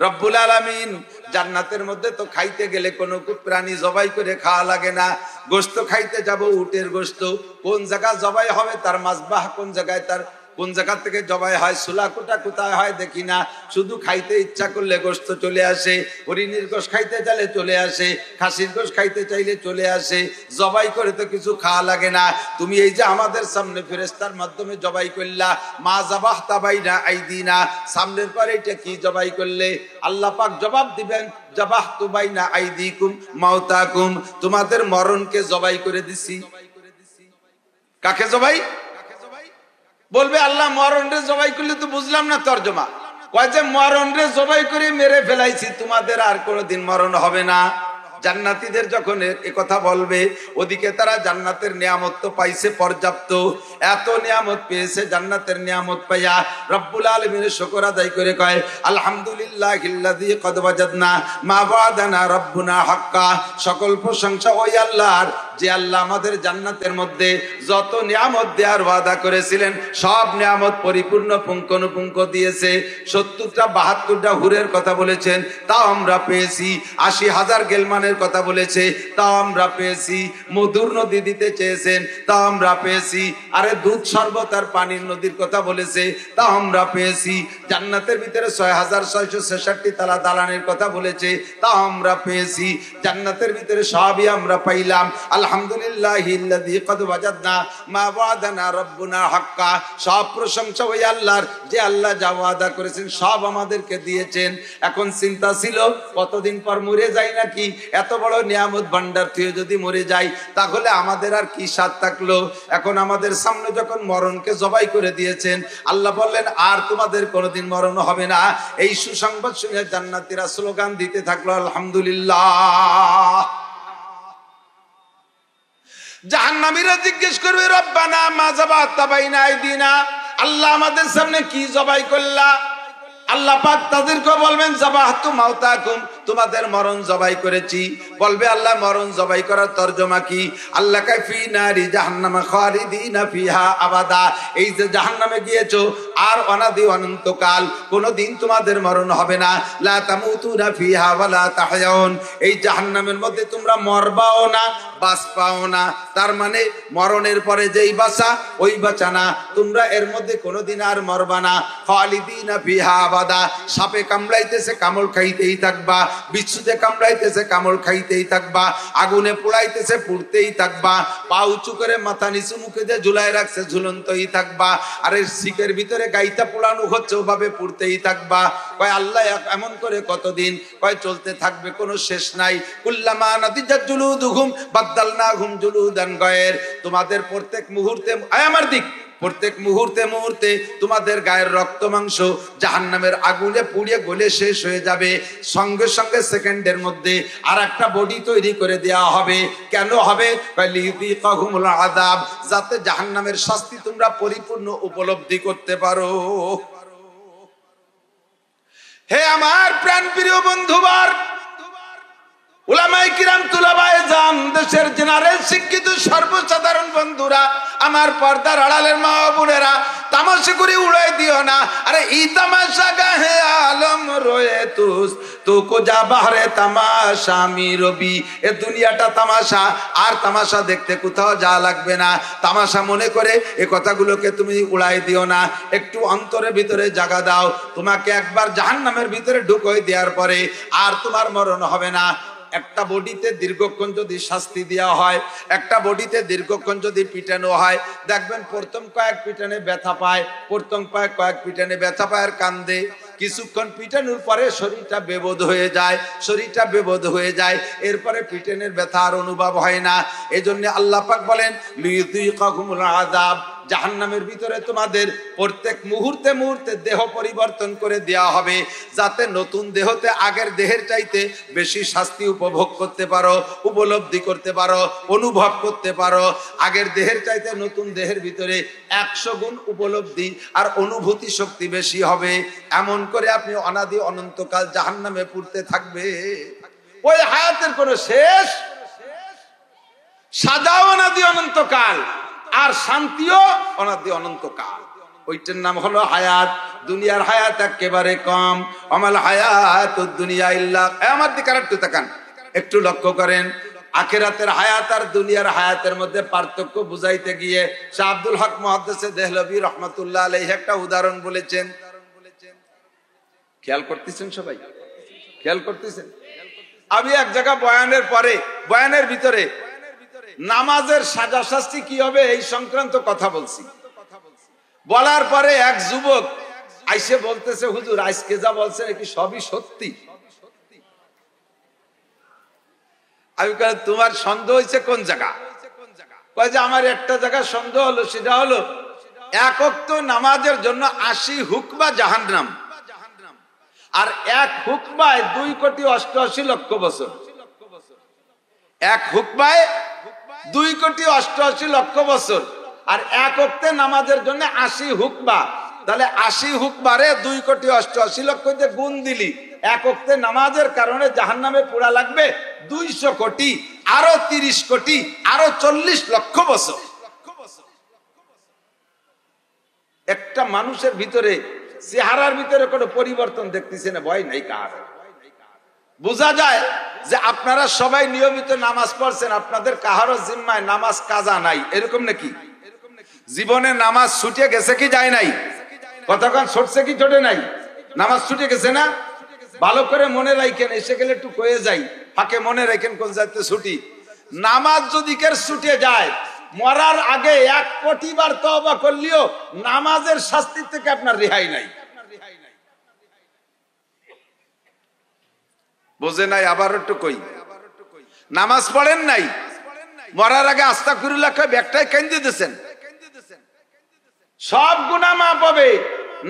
রব্বুল আলামিন, জান্নাতের মধ্যে তো খাইতে গেলে কোনো প্রাণী জবাই করে খাওয়া লাগে না। গোশত খাইতে যাব, উটের গোশত, কোন জায়গা জবাই হবে তার মাসবাহ কোন জায়গায়, তার কোন জায়গা থেকে জবাই হয়, সুলাকুটা কোথায় হয় দেখি না। শুধু খাইতে ইচ্ছা করলে গোশত চলে আসে, হরিণের গোশ খাইতে চাইলে চলে আসে, খাসির গোশ খাইতে চাইলে চলে আসে। জবাই করে তো কিছু খাওয়া লাগে না। তুমি এই যে আমাদের সামনে ফেরেশতার মাধ্যমে জবাই করলা, মা যাবাহতা বাইনা আইদিনা, সামনের পরে এটা কি জবাই করলে? আল্লাহ পাক জবাব দিবেন, যাবাহতু বাইনা আইদিকুম মাউতাকুম, তোমাদের মরণকে জবাই করে দিছি। কাকে জবাই? বলবে আল্লাহ মরণ রে জবাই করলে তো বুঝলাম না তর্জমা। কয় যে মরণ রে জবাই করে মেরে ফেলাইছি, তোমাদের আর কোনোদিন মরণ হবে না। জান্নাতীদের যখন এ কথা বলবে, ওদিকে তারা জান্নাতের নিয়ামত তো পাইছে পর্যাপ্ত, এত নিয়ামত পেয়েছে। জান্নাতের নিয়ামত পাইয়া রব্বুল আলামিনের শুকর আদায় করে কয়, আলহামদুলিল্লাহিল্লাযী কদ ওয়াজাদনা মা ওয়াদানা রব্বুনা হাক্কা। সকল প্রশংসা ওই আল্লাহর, যে আল্লাহ আমাদের জান্নাতের মধ্যে যত নিয়ামত দেওয়ার ওয়াদা করেছিলেন সব নিয়ামত পরিপূর্ণ পুঙ্খানুপুঙ্খ দিয়েছে। 70টা 72টা হুরের কথা বলেছেন, তাও আমরা পেয়েছি। 80,000 গেলমানের কথা বলেছে, তাও আমরা পেয়েছি। মধুর নদী দিতে চেয়েছেন, তাও আমরা পেয়েছি। আরে দুধ শরবত আর পানির নদীর কথা বলেছে, তাও আমরা পেয়েছি। জান্নাতের ভিতরে 6,666 তালা দালানের কথা বলেছে, তাও আমরা পেয়েছি। জান্নাতের ভিতরে সবই আমরা পাইলাম। আলহামদুলিল্লাহিল্লাযী কদ ওয়াজাদনা মা ওয়াদানা রব্বুনা হাক্কা। সব প্রশংসা ওই আল্লাহর, যে আল্লাহ যা ওয়াদা করেছেন সব আমাদেরকে দিয়েছেন। এখন চিন্তা ছিল কতদিন পর মরে যাই নাকি, এত বড় নিয়ামত ভান্ডার থেকে যদি মরে যাই তাহলে আমাদের আর কি স্বাদ থাকলো। এখন আমাদের সামনে যখন মরণকে জবাই করে দিয়েছেন, আল্লাহ বললেন আর তোমাদের কোনোদিন মরণ হবে না। এই সুসংবাদ শুনে জান্নাতীরা স্লোগান দিতে থাকলো, আলহামদুলিল্লাহ। জাহান্নামীরা জিজ্ঞেস করবে, রব্বানা মা যাবাহতা বাইনা আইদিনা, আল্লাহ আমাদের সামনে কি জবাই করলা? আল্লাহ পাক তাদেরকে বলবেন, যাবাহতু মাউতাকুম, তোমাদের মরণ জবাই করেছি। বলবে আল্লাহ মরণ জবাই করার তরজমা কি? আল্লাহ কাই ফি নারি জাহান্নাম খালিদিনা ফিহা আবাদা। এই যে জাহান্নামে গিয়েছো আর অনাদি অনন্তকাল কোনদিন তোমাদের মরণ হবে না। লা তামুতুনা ফিহা ওয়ালা তাহয়াউন। এই জাহান্নামের মধ্যে তোমরা মরবাও না, বাঁচবাও না। তার মানে মরণের পরে যেই বাঁচা ওই বাঁচা না, তোমরা এর মধ্যে কোনদিন আর মরবা না। খালিদিনা ফিহা আবাদা। সাপে কামড়াইতেছে কামড় খাইতেই থাকবা, বিচ্ছুতে কামড়াইতেছে কামড় খাইতেই থাকবা, আগুনে পোড়াইতেছে পুড়তেই থাকবা, পা উঁচু করে মাথা নিচু মুখে দিয়ে ঝুলাই রাখছে ঝুলন্তই থাকবা। আরে শিকের ভিতরে গাইতা পোড়ানো হচ্ছে, ওভাবে পুড়তেই থাকবা। কয় আল্লাহ এমন করে কতদিন? কয় চলতে থাকবে, কোনো শেষ নাই। কুল্লামা নাদিজাত জুলুদুহুম বাদদালনাহুম জুলুদান গায়র। তোমাদের প্রত্যেক মুহূর্তে, আয় আমার দিক, প্রত্যেক মুহূর্তে মুহূর্তে তোমাদের গায়ের রক্ত মাংস জাহান্নামের আগুনে পুড়িয়ে গলে শেষ হয়ে যাবে। সঙ্গে সঙ্গে সেকেন্ডের মধ্যে আর একটা বডি তৈরি করে দেওয়া হবে। কেন হবে? লিযিকাহুমুল আযাব, যাতে জাহান্নামের শাস্তি তোমরা পরিপূর্ণ উপলব্ধি করতে পারো। হে আমার প্রাণপ্রিয় বন্ধুবার, উলামায়ে কিরাম, তুলাবায়ে জাম, দেশের জেনারেল শিক্ষিত সর্বসাধারণ বন্ধুরা, আমার পর্দার আড়ালের মা বোনেরা, তামাশা করে উড়াই দিও না। আরে ই তামাশা গাহে আলম রয়ে তুস তো কো যা বাহরে তামাশা আমি রবি। এ দুনিয়াটা তামাশা, আর তামাশা দেখতে কোথাও যা লাগবে না। তামাশা মনে করে এ কথাগুলোকে তুমি উড়াই দিও না, একটু অন্তরের ভিতরে জায়গা দাও। তোমাকে একবার জাহান্নামের ভিতরে ঢুকোই দেওয়ার পরে আর তোমার মরণ হবে না। একটা বডিতে দীর্ঘক্ষণ যদি শাস্তি দেওয়া হয়, একটা বডিতে দীর্ঘক্ষণ যদি পিটানো হয়, দেখবেন প্রথম কয়েক পিটানে ব্যথা পায়, প্রথম কয়েক পিটানে ব্যথা পায় আর কান্দে। কিছুক্ষণ পিটানোর পরে শরীরটা বেবোধ হয়ে যায়, শরীরটা বেবোধ হয়ে যায়, এরপরে পিটানের ব্যথা আর অনুভব হয় না। এজন্য আল্লাহ পাক বলেন লিয়ুযীকাকুমুল আযাব, জাহান্নামের ভিতরে তোমাদের প্রত্যেক মুহূর্তে মুহূর্তে দেহ পরিবর্তন করে দেওয়া হবে, যাতে নতুন দেহতে আগের দেহের চাইতে বেশি শাস্তি উপভোগ করতে পারো, উপলব্ধি করতে পারো, অনুভব করতে পারো। আগের দেহের চাইতে নতুন দেহের ভিতরে 100 গুণ উপলব্ধি আর অনুভূতি শক্তি বেশি হবে। এমন করে আপনি অনাদি অনন্তকাল জাহান্নামে পুড়তে থাকবে। ওই হায়াতের কোনো শেষ, সাজাও অনাদি অনন্তকাল, আর শান্তিও অনাদি অনন্তকাল। ওইটার নাম হলো হায়াত। দুনিয়ার হায়াত একেবারে কম। আমাল হায়াতুদ দুনিয়া ইল্লা, আমার দিকে একটু তাকান, একটু লক্ষ্য করেন। আখিরাতের হায়াত আর দুনিয়ার হায়াতের মধ্যে পার্থক্য বুঝাইতে গিয়ে শাহ আব্দুল হক মুহাদ্দিসে দেহলভী রহমাতুল্লাহ আলাইহি একটা উদাহরণ বলেছেন। খেয়াল করতেছেন সবাই? খেয়াল করতেছেন? আমি এক জায়গা বয়ানের পরে, বয়ানের ভিতরে নামাজের সাজা শাস্তি কি হবে এই সংক্রান্ত কথা বলছি। বলার পরে এক যুবক আইসে বলতেছে, হুজুর আজকে যা বলছেন কি সবই সত্যি? আমি বলি, তোমার সন্দেহ হয়েছে কোন জায়গা? কয় যে আমার একটা জায়গা সন্দেহ হলো, সেটা হলো এক ওয়াক্ত নামাজের জন্য 80 হুকবা জাহান্নাম, আর এক হুকবায় 2,88,00,000 বছর। এক হুকবায় 2,88,00,000 বছর, আর এক ওয়াক্তে নামাজের জন্য 80 হুকবা। তাহলে 80 হুকবারে 2,88,00,000 দিয়ে গুণ দিলি, এক ওয়াক্তে নামাজের কারণে জাহান্নামে পোড়া লাগবে 200 কোটি, আরো 30 কোটি, আরো 40 লক্ষ বছর। একটা মানুষের ভিতরে, চেহারার ভিতরে কোনো পরিবর্তন দেখতেছে না, ভয় নাই কার। বোঝা যায় যে আপনারা সবাই নিয়মিত নামাজ পড়ছেন, আপনাদের কাহারও জিম্মায় নামাজ কাজা নাই, এরকম নাকি? জীবনে নামাজ ছুটে গেছে কি যায় নাই? কতক্ষণ ছুটছে কি ছোটে নাই? নামাজ ছুটে গেছে না? ভালো করে মনে রাখেন, এসে গেলে একটু কয়ে যাই, ফাঁকে মনে রাখেন কোন যাইতে ছুটি। নামাজ যদি কের ছুটে যায়, মরার আগে 1 কোটি বার তওবা করলেও নামাজের শাস্তি থেকে আপনার রেহাই নাই। বোঝে নাই? আবার একটু কই, নামাজ পড়েন নাই, মরার আগে আস্তাগফিরুল্লাহ কই ব্যাগটাই কেন্দ্রে দিয়েছেন, সব গুনাহ মাফ হবে,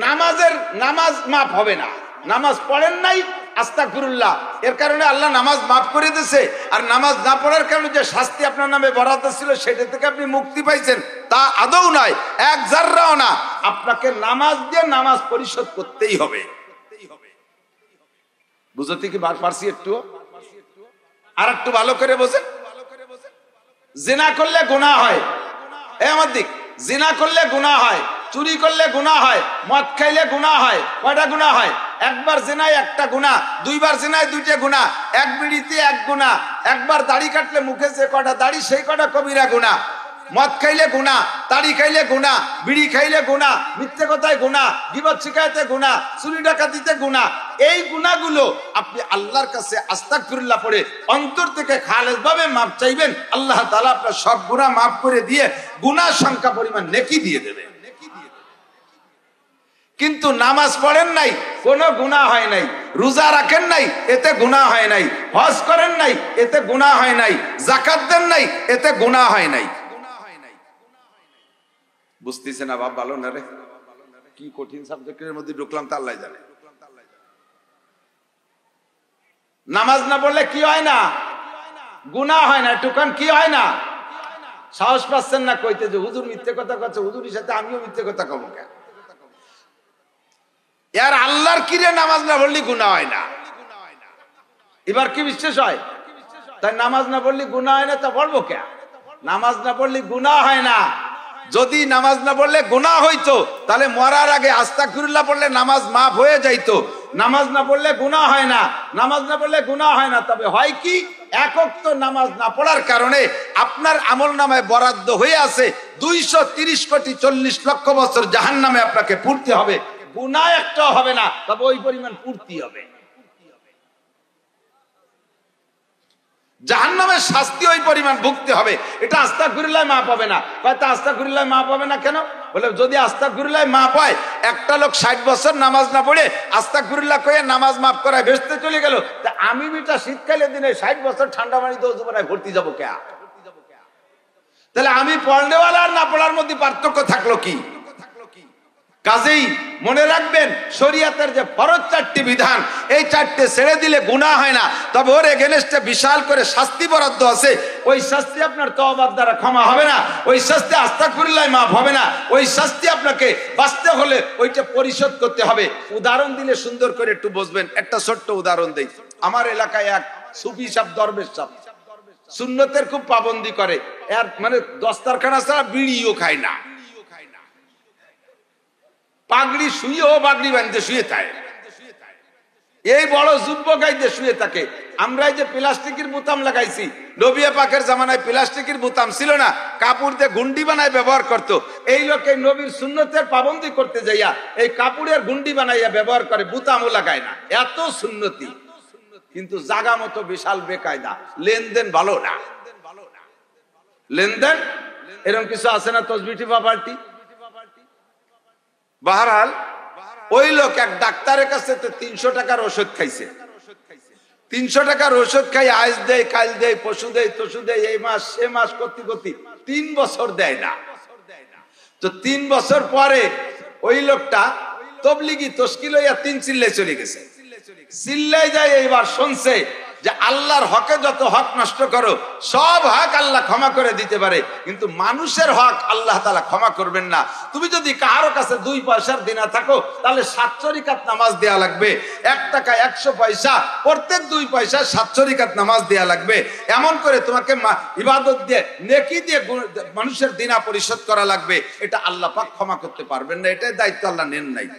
নামাজ মাফ হবে না। নামাজ পড়েন নাই, আস্তাগফিরুল্লাহ, এর কারণে আল্লাহ নামাজ মাফ করে দিয়েছে, আর নামাজ না পড়ার কারণে যে শাস্তি আপনার নামে বরাদ্দ ছিল সেটা থেকে আপনি মুক্তি পাইছেন, তা আদৌ নয়, এক জাররাও না। আপনাকে নামাজ দিয়ে নামাজ পরিশোধ করতেই হবে। বুঝতে কি পারছি? একটু আর একটু ভালো করে বোঝেন। জিনা করলে গুনাহ হয়, আমার দিক, জিনা করলে গুনাহ হয়, চুরি করলে গুনাহ হয়, মদ খাইলে গুনাহ হয়। কয়টা গুনাহ হয়? একবার জিনায় একটা গুনাহ, দুইবার জিনায় 2টা গুনাহ, এক বিড়িতে 1 গুনাহ, একবার দাড়ি কাটলে মুখে যে কটা দাড়ি সেই কটা কবিরা গুনাহ। মদ খাইলে গুনাহ, তাড়ি খাইলে গুনাহ, বিড়ি খাইলে গুনাহ, মিথ্যে কথায় গুনাহ, গীবত শিকায়তে গুনাহ, চুরি ডাকাতিতে গুনাহ। এই গুনাহগুলো আপনি আল্লাহর কাছে আস্তাগফিরুল্লাহ পড়ে অন্তর থেকে খালেসভাবে মাপ চাইবেন, আল্লাহ তাআলা আপনার সব গুনাহ মাফ করে দিয়ে গুনাহ সংখ্যা পরিমাণ নেকি দিয়ে দেবে। কিন্তু নামাজ পড়েন নাই, কোনো গুনাহ হয় নাই, রোজা রাখেন নাই, এতে গুনাহ হয় নাই, হজ করেন নাই, এতে গুনাহ হয় নাই, যাকাত দেন নাই, এতে গুনাহ হয় নাই। বুঝতেছে না বাপ? ভালো না রে, কি কঠিন সাবজেক্টের মধ্যে ঢুকলাম তা আল্লাহ জানে। নামাজ না পড়লে কি হয় না? গুনাহ হয় না। টুকান কি হয় না? সাহস পাচ্ছেন না কইতে যে হুজুর মিথ্যে কথা কচ্ছে, হুজুরের সাথে আমিও মিথ্যে কথা কব কেন? यार আল্লাহর কিরে নামাজ না পড়লে গুনাহ হয় না। এবার কি বিশ্বাস হয়? তাই নামাজ না পড়লে গুনাহ হয় না, তা পড়বো কে? নামাজ না পড়লে গুনাহ হয় না। যদি নামাজ না পড়লে গুনাহ হইতো তাহলে মরার আগে আস্তাগফিরুল্লাহ পড়লে নামাজ মাফ হয়ে যাইতো। নামাজ না পড়লে গুনাহ হয় না, নামাজ না পড়লে গুনাহ হয় না। তবে হয় কি, এক ওয়াক্ত নামাজ না পড়ার কারণে আপনার আমলনামায় বরাদ্দ হয়ে আছে 230 কোটি 40 লক্ষ বছর জাহান্নামে আপনাকে পড়তে হবে। গুনাহ একটাও হবে না, তবে ওই পরিমাণ পূর্তি হবে। জাহান্নামের শাস্তি ওই পরিমাণ ভুগতে হবে। এটা আস্তাগফিরুল্লাহ মাফ হবে না। কয়টা আস্তাগফিরুল্লাহ মাফ হবে না কেন? বলে যদি আস্তাগফিরুল্লাহ মাফ হয়, একটা লোক 60 বছর নামাজ না পড়ে আস্তাগফিরুল্লাহ কয়ে নামাজ মাফ করায় বেহেশতে চলে গেল, তা আমি বিটা শীতকালের দিনে 60 বছর ঠান্ডা পানিতে ওযু করে ভর্তি যাব কে? তাহলে আমি পড়নেওয়ালা আর না পড়ার মধ্যে পার্থক্য থাকলো কি? কাজেই মনে রাখবেন, শরীয়তের যে ফরজ 4টি বিধান, এই 4টে ছেড়ে দিলে গুনাহ হয় না, তবে ওর এগেনস্টে বিশাল করে শাস্তি বরাদ্দ আছে। ওই শাস্তি আপনার তওবার দ্বারা ক্ষমা হবে না, ওই শাস্তি আস্তাগফিরুল্লাহ মাফ হবে না, ওই শাস্তি আপনাকে বাঁচতে হলে ওইটা পরিশোধ করতে হবে। উদাহরণ দিলে সুন্দর করে একটু বুঝবেন। একটা ছোট্ট উদাহরণ দেই। আমার এলাকায় এক সুফি সাহেব, দরবেশ সাহেব, সুন্নতের খুব পাবন্দি করে। এর মানে দস্তারখানা ছাড়া বিড়িও খায় না। পাগড়ি শুয়েও পাগড়ি বাঁধতে শুয়ে থাকে। এই বড় যুব্য গাইতে শুয়ে থাকে। আমরা এই যে প্লাস্টিকের বোতাম লাগাইছি, নবী পাকের জামানায় প্লাস্টিকের বোতাম ছিল না, কাপড় দিয়ে গুন্ডি বানায় ব্যবহার করতো। এই লোকে নবীর সুন্নতের পাবন্দি করতে যাইয়া এই কাপড়ের গুন্ডি বানাইয়া ব্যবহার করে, বোতামও লাগায় না। এত সুন্নতি, কিন্তু জাগা মতো বিশাল বেকায়দা, লেনদেন ভালো না। লেনদেন এরকম কিছু আছে না, তসবিটি বা পাল্টি। বাহারাল ওই লোক এক ডাক্তারের কাছে 300 টাকার ওষুধ খাইছে। 300 টাকার ওষুধ খাই আজ দেয়, কাল দেয়, পশু দেয়, তসু দেয়, এই মাস সে মাস করতে করতে 3 বছর দেয় না। তো 3 বছর পরে ওই লোকটা তবলিগি তশকিল হইয়া 3 চিল্লায় চলে গেছে। চিল্লায় যায়, এইবার শুনছে যে আল্লাহর হকে যত হক নষ্ট করো, সব হক আল্লাহ ক্ষমা করে দিতে পারে, কিন্তু মানুষের হক আল্লাহ তাআলা ক্ষমা করবেন না। তুমি যদি কারো কাছে 2 পয়সার দিনা থাকো, তাহলে 7 রাকাত নামাজ দেয়া লাগবে। 1 টাকা 100 পয়সা, প্রত্যেক 2 পয়সা 7 রাকাত নামাজ দেয়া লাগবে। এমন করে তোমাকে ইবাদত দিয়ে, নেকি দিয়ে মানুষের দিনা পরিশোধ করা লাগবে। এটা আল্লাহ পাক ক্ষমা করতে পারবেন না, এটাই দায়িত্ব আল্লাহ নেন নাই।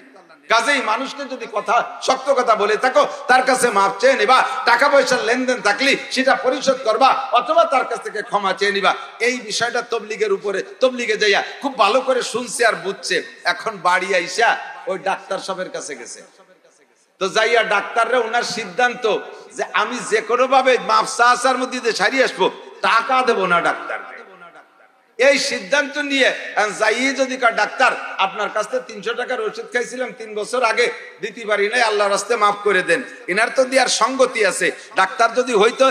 কাজেই মানুষকে যদি কথা সত্য কথা বলে থাকো, তার কাছে মাফ চেয়ে নিবা। টাকা পয়সার লেনদেন থাকলে সেটা পরিশোধ করবা, অথবা তার কাছ থেকে ক্ষমা চেয়ে নিবা। এই বিষয়টা তবলিগের উপরে, তবলিগে যাইয়া খুব ভালো করে শুনছে আর বুঝছে। এখন বাড়ি আইসা ওই ডাক্তার সাহেবের কাছে গেছে। তো যাইয়া ডাক্তাররা ওনার সিদ্ধান্ত যে আমি যে কোনো ভাবে মাফ চাওয়ার মধ্যে দিয়ে সারিয়ে আসবো, টাকা দেবো না ডাক্তার। এই সিদ্ধান্ত নিয়ে যাই, যদি ডাক্তার আপনার কাছ থেকে 300 টাকার ওষুধ খাইছিলাম 3 বছর আগে, দিতে পারি নাই, আল্লাহর রাস্তায় মাফ করে দেন। এনার তো দিয়ার সঙ্গতি আছে। ডাক্তার যদি হইতো,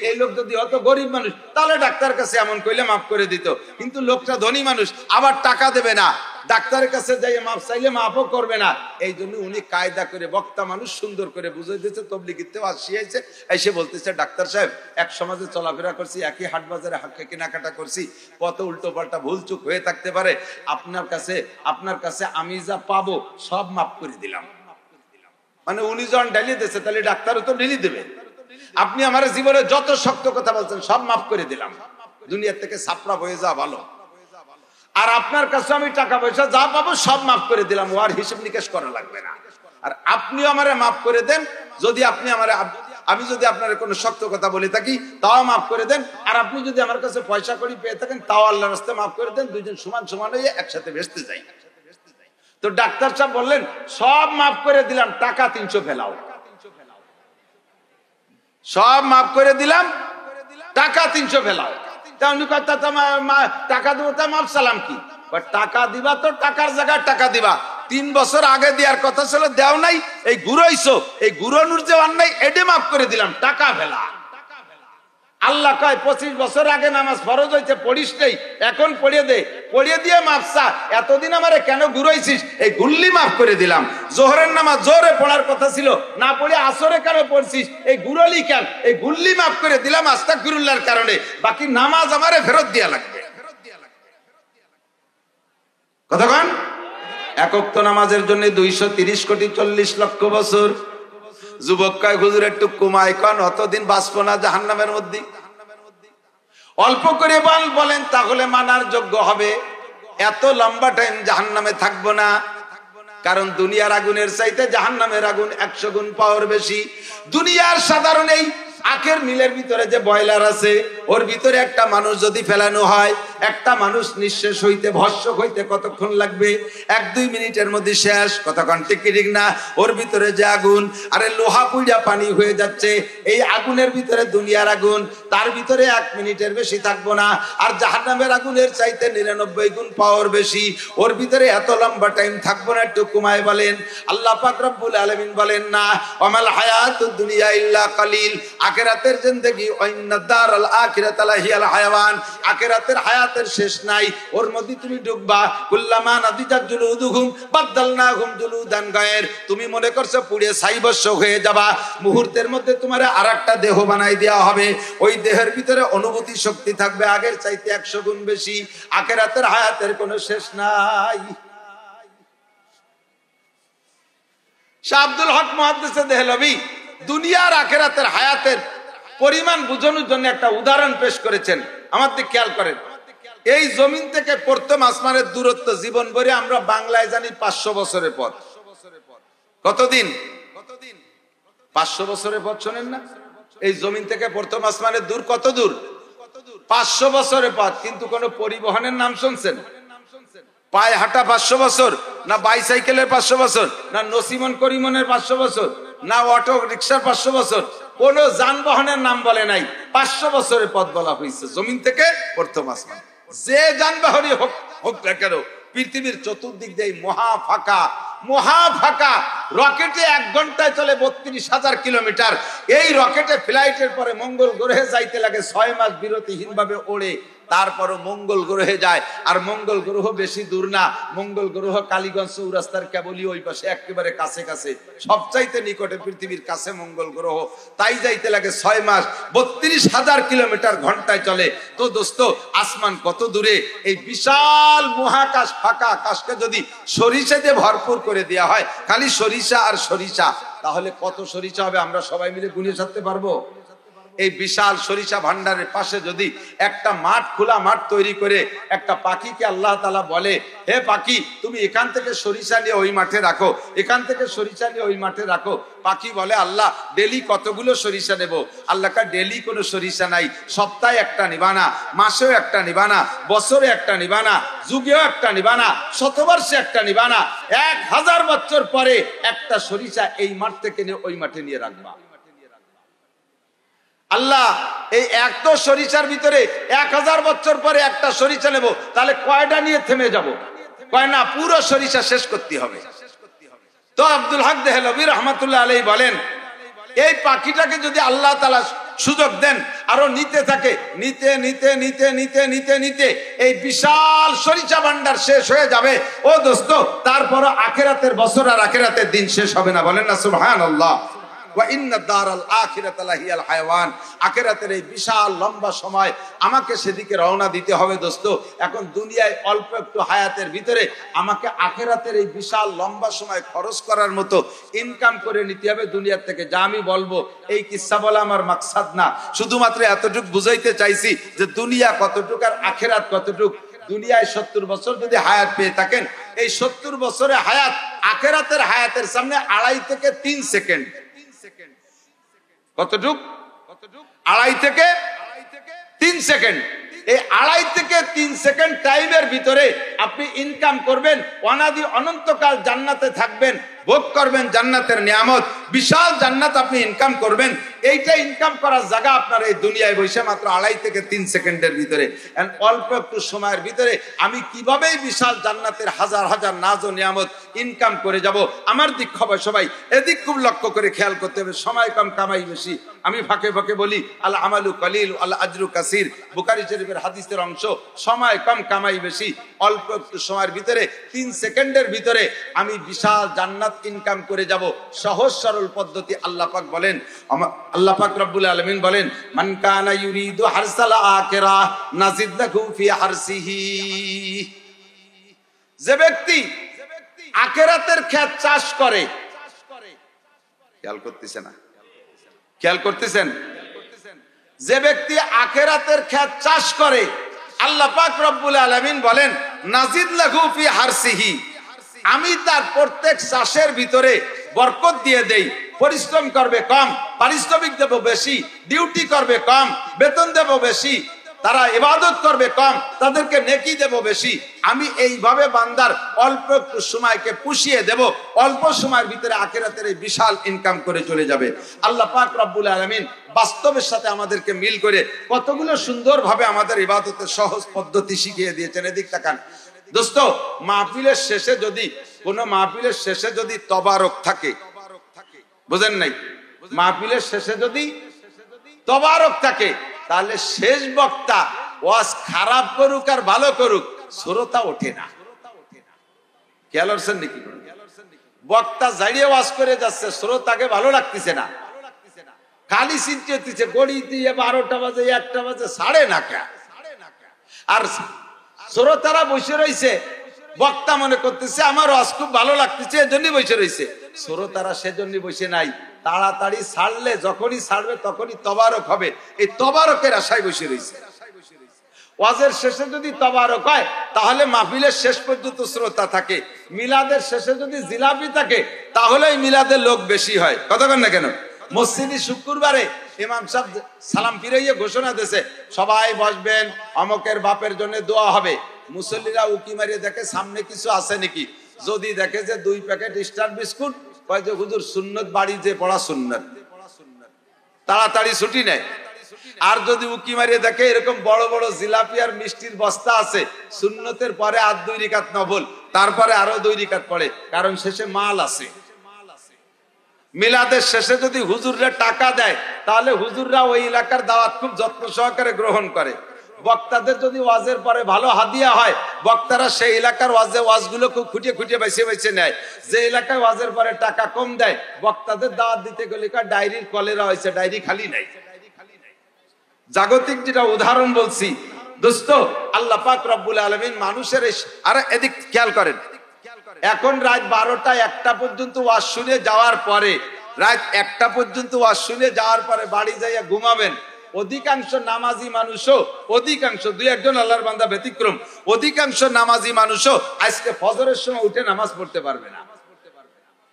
এই লোক যদি হতো গরিব মানুষ, তাহলে ডাক্তার কাছে এমন কইলে মাফ করে দিত। কিন্তু লোকটা ধনী মানুষ, আবার টাকা দেবে না, ডাক্তারের কাছে যাই মাফ চাইলে মাফও করবে না। এই জন্য উনি কায়দা করে, বক্তা মানুষ, সুন্দর করে বুঝাই দিয়েছে। তবলিগিতেও আসিয়েছে, এসে বলতেছে, ডাক্তার সাহেব, এক সমাজে চলাফেরা করছি, একই হাট বাজারে হাটকে কেনাকাটা করছি, কত উল্টো পাল্টা ভুল চুক হয়ে থাকতে পারে। আপনার কাছে আমি যা পাবো সব মাফ করে দিলাম। মানে উনি যখন ঢেলে দিয়েছে, তাহলে ডাক্তারও তো ঢেলে দেবে। আপনি আমার জীবনে যত শক্ত কথা বলছেন সব মাফ করে দিলাম, দুনিয়ার থেকে সাপড়া হয়ে যাওয়া ভালো। আর আপনার কাছে আমি টাকা পয়সা যা পাবো সব মাফ করে দিলাম, ওর হিসেব নিকেশ করা লাগবে না। আর আপনিও আমারে মাফ করে দেন, যদি আপনি আমারে, আমি যদি আপনার কোনো শক্ত কথা বলে থাকি তাও মাফ করে দেন। আর আপনি যদি আমার কাছে পয়সা করি পেয়ে থাকেন, তাও আল্লাহর রাস্তায় মাফ করে দেন। দুইজন সমান সমান হয়ে একসাথে ভেস্তে যাই। তো ডাক্তার সাহেব বললেন, সব মাফ করে দিলাম, টাকা 300 ফেলাও। সব মাফ করে দিলাম, টাকা 300 ফেলাও। টাকা দেবো, তা মাফ সালাম কি? টাকা দিবা তো টাকার জায়গায় টাকা দিবা। 3 বছর আগে দেওয়ার কথা ছিল, দেও নাই, এই ঘুরাইছো, এই ঘুরানোর যে অন্যায়, এডে মাফ করে দিলাম, টাকা ফেলা। আল্লাহ কয় 25 বছর আগে নামাজ ফরজ হইতে পড়িস নেই, এখন পড়িয়ে দে, পড়িয়ে দিয়ে মাফ চা। এতদিন আমারে কেন ঘুরাইছিস, এই গুল্লি মাফ করে দিলাম। জোহরের নামাজ জোরে পড়ার কথা ছিল, না পড়ে আসরে কেন পড়ছিস, এই গুরলি কেন, এই গুল্লি মাফ করে দিলাম আস্তাগফিরুল্লাহর কারণে। বাকি নামাজ আমারে ফেরত দিয়া লাগবে। কতক্ষণ? এক ওয়াক্ত নামাজের জন্য 230 কোটি 40 লক্ষ বছর। যুবক কয় হুজুর একটু কমাই কন, অতদিন বাঁচবো না জাহান্নামের মধ্যে। অল্প করে বলেন তাহলে মানার যোগ্য হবে। এত লম্বা টাইম জাহান্নামে থাকবো না, কারণ দুনিয়ার আগুনের চাইতে জাহান্নামের আগুন 100 গুণ পাওয়ার বেশি। দুনিয়ার সাধারণ এই আখের মিলের ভিতরে যে বয়লার আছে, ওর ভিতরে একটা মানুষ যদি ফেলানো হয়, একটা মানুষ নিঃশেষ হইতে, ভস্ম হইতে কতক্ষণ লাগবে? 1-2 মিনিটের মধ্যে শেষ। কতক্ষণ? ঠিক ঠিক না? ওর ভিতরে যে আগুন, আরে লোহা পুইড়া পানি হয়ে যাচ্ছে, এই আগুনের ভিতরে দুনিয়ার আগুন, তার ভিতরে 1 মিনিটের বেশি থাকবো না। আর জাহান্নামের আগুনের চাইতে 99 গুণ পাওয়ার বেশি, ওর ভিতরে এত লম্বা টাইম থাকবো না। একটু কমায় বলেন। আল্লাহ পাক রব্বুল আলামিন বলেন না, ওয়ামাল হায়াতুদ দুনিয়া ইল্লা কালিল, আখিরাতের জিন্দেগি ওয়াইন্নাদ দারাল আখিরাতা লাহিয়াল হায়াওয়ান, আখিরাতের হায়াতের শেষ নাই। ওর মধ্যে তুমি ঢুকবা, কুল্লামা নাদিজাত জুলুদুহুম বাদদালনাহুম জুলুদান গায়র, তুমি মনে করছো পুড়ে ছাইবস্য হয়ে যাবা, মুহূর্তের মধ্যে তোমার আরেকটা দেহ বানাই দেওয়া হবে। ওই দেহের ভিতরে অনুভূতি শক্তি থাকবে আগের চাইতে 100 গুণ বেশি। আখিরাতের হায়াতের কোনো শেষ নাই। শাহ আব্দুল হক মুহাদ্দিস দেহলভী দুনিয়ার আখিরাতের হায়াতের পরিমাণ বোঝানোর জন্য একটা উদাহরণ পেশ করেছেন। আমার দিকে খেয়াল করেন। এই জমিন থেকে প্রথম আসমানের দূরত্ব জীবন ভরে আমরা বাংলায় জানি 500 বছরের পথ। কতদিন? 500 বছরের পথ। শোনেন না, এই জমিন থেকে প্রথম আসমানের দূর কত দূর? 500 বছরের পথ। কিন্তু কোন পরিবহনের নাম শুনছেন? পায়ে হাঁটা 500 বছর, না বাইসাইকেলের 500 বছর, না নসিমন করিমনের 500 বছর, না অটো রিক্সার 500 বছর, কোন যানবাহনের নাম বলে নাই। 500 বছরের পথ বলা হয়েছে জমিন থেকে প্রথম আসমান। যে যানবাহনই হোক হোক না কেন, পৃথিবীর চতুর্দিক দিয়ে মহা ফাঁকা। রকেটে 1 ঘন্টায় চলে 32,000 কিলোমিটার। এই রকেটে ফ্লাইটের পরে মঙ্গল গ্রহে যাইতে লাগে 6 মাস বিরতিহীন ভাবে ওড়ে, তারপরও মঙ্গল গ্রহে যায়। আর মঙ্গল গ্রহ বেশি দূর না, মঙ্গল গ্রহ কালীগঞ্জ চৌরাস্তার কেবলই ওই পাশে, একেবারে কাছে, সবচাইতে নিকটে, পৃথিবীর কাছে মঙ্গল গ্রহ। তাই যাইতে লাগে 6 মাস, 32,000 কিলোমিটার ঘন্টায় চলে। তো দোস্ত, আসমান কত দূরে! এই বিশাল মহাকাশ, ফাঁকা আকাশকে যদি সরিষা দিয়ে ভরপুর করে দেওয়া হয়, খালি সরিষা আর সরিষা, তাহলে কত সরিষা হবে আমরা সবাই মিলে গুনিয়ে সারতে পারবো? এই বিশাল সরিষা ভান্ডারের পাশে যদি একটা মাঠ, খোলা মাঠ তৈরি করে একটা পাখিকে আল্লাহ তাআলা বলে, হে পাখি, তুমি এখান থেকে সরিষা নিয়ে ওই মাঠে রাখো, এখান থেকে সরিষা নিয়ে ওই মাঠে রাখো। পাখি বলে, আল্লাহ ডেলি কতগুলো সরিষা নেব? আল্লাহ কা ডেলি কোনো সরিষা নাই, সপ্তাহে একটা নিবানা, মাসেও একটা নিবানা, বছরে একটা নিবানা, যুগেও একটা নিবানা, শতবর্ষে একটা নিবানা, 1000 বছর পরে একটা সরিষা এই মাঠ থেকে নিয়ে ওই মাঠে নিয়ে রাখবা। আল্লাহ এই একটা সরিষার ভিতরে 1000 বছর পরে একটা সরিষা নেব, তাহলে কয়টা নিয়ে থেমে যাব? কয় না, পুরো সরিষা শেষ করতে হবে। তো আব্দুল হক দেহলভী রহমাতুল্লাহ আলাইহি বলেন, এই পাখিটাকে যদি আল্লাহ তাআলা সুযোগ দেন, আরো নিতে থাকে, নিতে এই বিশাল সরিষা ভান্ডার শেষ হয়ে যাবে। ও দোস্ত, তারপর আখিরাতের বছর আর আখিরাতের দিন শেষ হবে না। বলেন না সুবহানাল্লাহ। আখিরাতের এই বিশাল লম্বা সময় আমাকে সেদিকে রওনা দিতে হবে দোস্ত। এখন দুনিয়ায় অল্প একটু হায়াতের ভিতরে আমাকে আখিরাতের এই বিশাল লম্বা সময় খরচ করার মতো ইনকাম করে নিতে হবে দুনিয়ার থেকে। যা আমি বলবো এই কিসসা বলা আমার মাকসাদ না, শুধুমাত্র এতটুকু বুঝাইতে চাইছি যে দুনিয়া কতটুকু আর আখিরাত কতটুকু। দুনিয়ায় 70 বছর যদি হায়াত পেয়ে থাকেন, এই 70 বছরের হায়াত আখিরাতের হায়াতের সামনে 2.5 থেকে 3 সেকেন্ড। কতটুক? 2.5 থেকে 3 সেকেন্ড। এই 2.5 থেকে 3 সেকেন্ড টাইমের ভিতরে আপনি ইনকাম করবেন, অনাদি অনন্তকাল জান্নাতে থাকবেন, ভোগ করবেন জান্নাতের নিয়ামত, বিশাল জান্নাত আপনি ইনকাম করবেন। এইটা ইনকাম করার জায়গা আপনার এই দুনিয়ায় বসে মাত্র 2.5 থেকে 3 সেকেন্ডের ভিতরে। অল্প একটু সময়ের ভিতরে আমি কিভাবে বিশাল জান্নাতের হাজার হাজার নাজ ও নিয়ামত ইনকাম করে যাব। আমার দিক খবর সবাই এদিক খুব লক্ষ্য করে খেয়াল করতে হবে। সময় কম, কামাই বেশি। আমি ফাঁকে ফাঁকে বলি, আল আমালু কলিল আল আজরু কাসির, বুখারী শরীফের হাদিসের অংশ। সময় কম, কামাই বেশি। অল্প একটু সময়ের ভিতরে 3 সেকেন্ডের ভিতরে আমি বিশাল জান্নাত ইনকাম করে যাব। সহজ সরল পদ্ধতি। আল্লাহ পাক বলেন, আল্লাহ পাক রব্বুল আলামিন বলেন, মান কানা ইউরিদু হারসাল আখিরাহ নাজিদ লাহু ফি হারসিহি। যে ব্যক্তি আখিরাতের ক্ষেত চাষ করে, খেয়াল করতেছে না? খেয়াল করতেছেন? যে ব্যক্তি আখিরাতের ক্ষেত চাষ করে, আল্লাহ পাক রব্বুল আলামিন বলেন নাজিদ লাহু ফি হারসিহি, আমি তার প্রত্যেক চাষের ভিতরে বরকত দিয়ে দেই। পরিশ্রম করবে কম, পারিশ্রমিক দেব বেশি, ডিউটি করবে কম, বেতন দেব বেশি, তারা ইবাদত করবে কম, তাদেরকে নেকি দেব বেশি। আমি এইভাবে বান্দার অল্প একটু সময়কে পুষিয়ে দেব, অল্প সময়ের ভিতরে আখিরাতের এই বিশাল ইনকাম করে চলে যাবে। আল্লাহ পাক রব্বুল আলামিন বাস্তবের সাথে আমাদেরকে মিল করে কতগুলো সুন্দরভাবে আমাদের ইবাদতের সহজ পদ্ধতি শিখিয়ে দিয়েছেন। এদিক তাকান দোস্ত, মাহফিলের শেষে যদি কোন মাহফিলের শেষে যদি তবারক থাকে, বুঝেন নাই, মাহফিলের শেষে যদি তবারক থাকে, তাহলে শেষ বক্তা ওয়াজ খারাপ করুক আর ভালো করুক, শ্রোতা ওঠে না। খেয়াল করছেন নাকি? বক্তা জাড়িয়ে ওয়াজ করে যাচ্ছে, শ্রোতাকে ভালো লাগতেছে না, খালি চিন্তা হচ্ছে গড়ি দিয়ে 12টা বাজে, 1টা বাজে, সাড়ে না কে, আর শ্রোতারা বসে রয়েছে, বক্তা মনে করতেছে আমার ওয়াজ খুব ভালো লাগতেছে, এজন্যই বসে রয়েছে। শ্রোতারা সেজন্যই বসে নাই, তাড়াতাড়ি ছাড়লে যখনই ছাড়বে তখনই তবারক হবে, এই তবারকের আশায় বসে রয়েছে। ওয়াজের শেষে যদি তবারক হয় তাহলে মাহফিলের শেষ পর্যন্ত শ্রোতা থাকে। মিলাদের শেষে যদি জিলাপি থাকে তাহলেই মিলাদের লোক বেশি হয়। কথা বলেন না কেন? মসজিদে শুক্রবারে ইমাম সাহেব সালাম ফিরাইয়ে ঘোষণা দিয়েছে সবাই বসবেন, অমকের বাপের জন্য দোয়া হবে। মুসল্লিরা উকি মারিয়ে দেখে সামনে কিছু আছে নাকি, যদি দেখে যে 2 প্যাকেট স্টার বিস্কুট, কয় যে হুজুর সুন্নত বাড়ি যে পড়া সুন্নত, তাড়াতাড়ি ছুটি নেয়। আর যদি উকি মারিয়ে দেখে এরকম বড় বড় জিলাপি আর মিষ্টির বস্তা আছে, সুন্নতের পরে আর 2 রাকাত নফল, তারপরে আরো 2 রাকাত পড়ে, কারণ শেষে মাল আছে। মিলাদের শেষে যদি হুজুররা টাকা দেয় তাহলে হুজুররা ওই এলাকার দাওয়াত খুব যত্ন সহকারে গ্রহণ করে। বক্তাদের যদি ওয়াজের পরে ভালো হাদিয়া হয়, বক্তারা সেই এলাকার ওয়াজগুলো খুব খুঁটিয়ে খুঁটিয়ে বেছে নেয়। যে এলাকায় ওয়াজের পরে টাকা কম দেয়, বক্তাদের দাওয়াত দিতে গেলে ডায়েরির কলেরা হয়েছে, ডায়েরি খালি নাই। জাগতিক যেটা উদাহরণ বলছি দোস্ত, আল্লাহ পাক রব্বুল আলামিন মানুষের, আরে এদিক খেয়াল করেন, এখন রাত 12টা 1টা পর্যন্ত ওয়াজ শুনে যাওয়ার পরে, রাত 1টা পর্যন্ত ওয়াজ শুনে যাওয়ার পরে বাড়ি যাইয়া ঘুমাবেন। অধিকাংশ নামাজি মানুষও, অধিকাংশ 2-1 জন আল্লাহর বান্দা ব্যতিক্রম, অধিকাংশ নামাজি মানুষও আজকে ফজরের সময় উঠে নামাজ পড়তে পারবে না।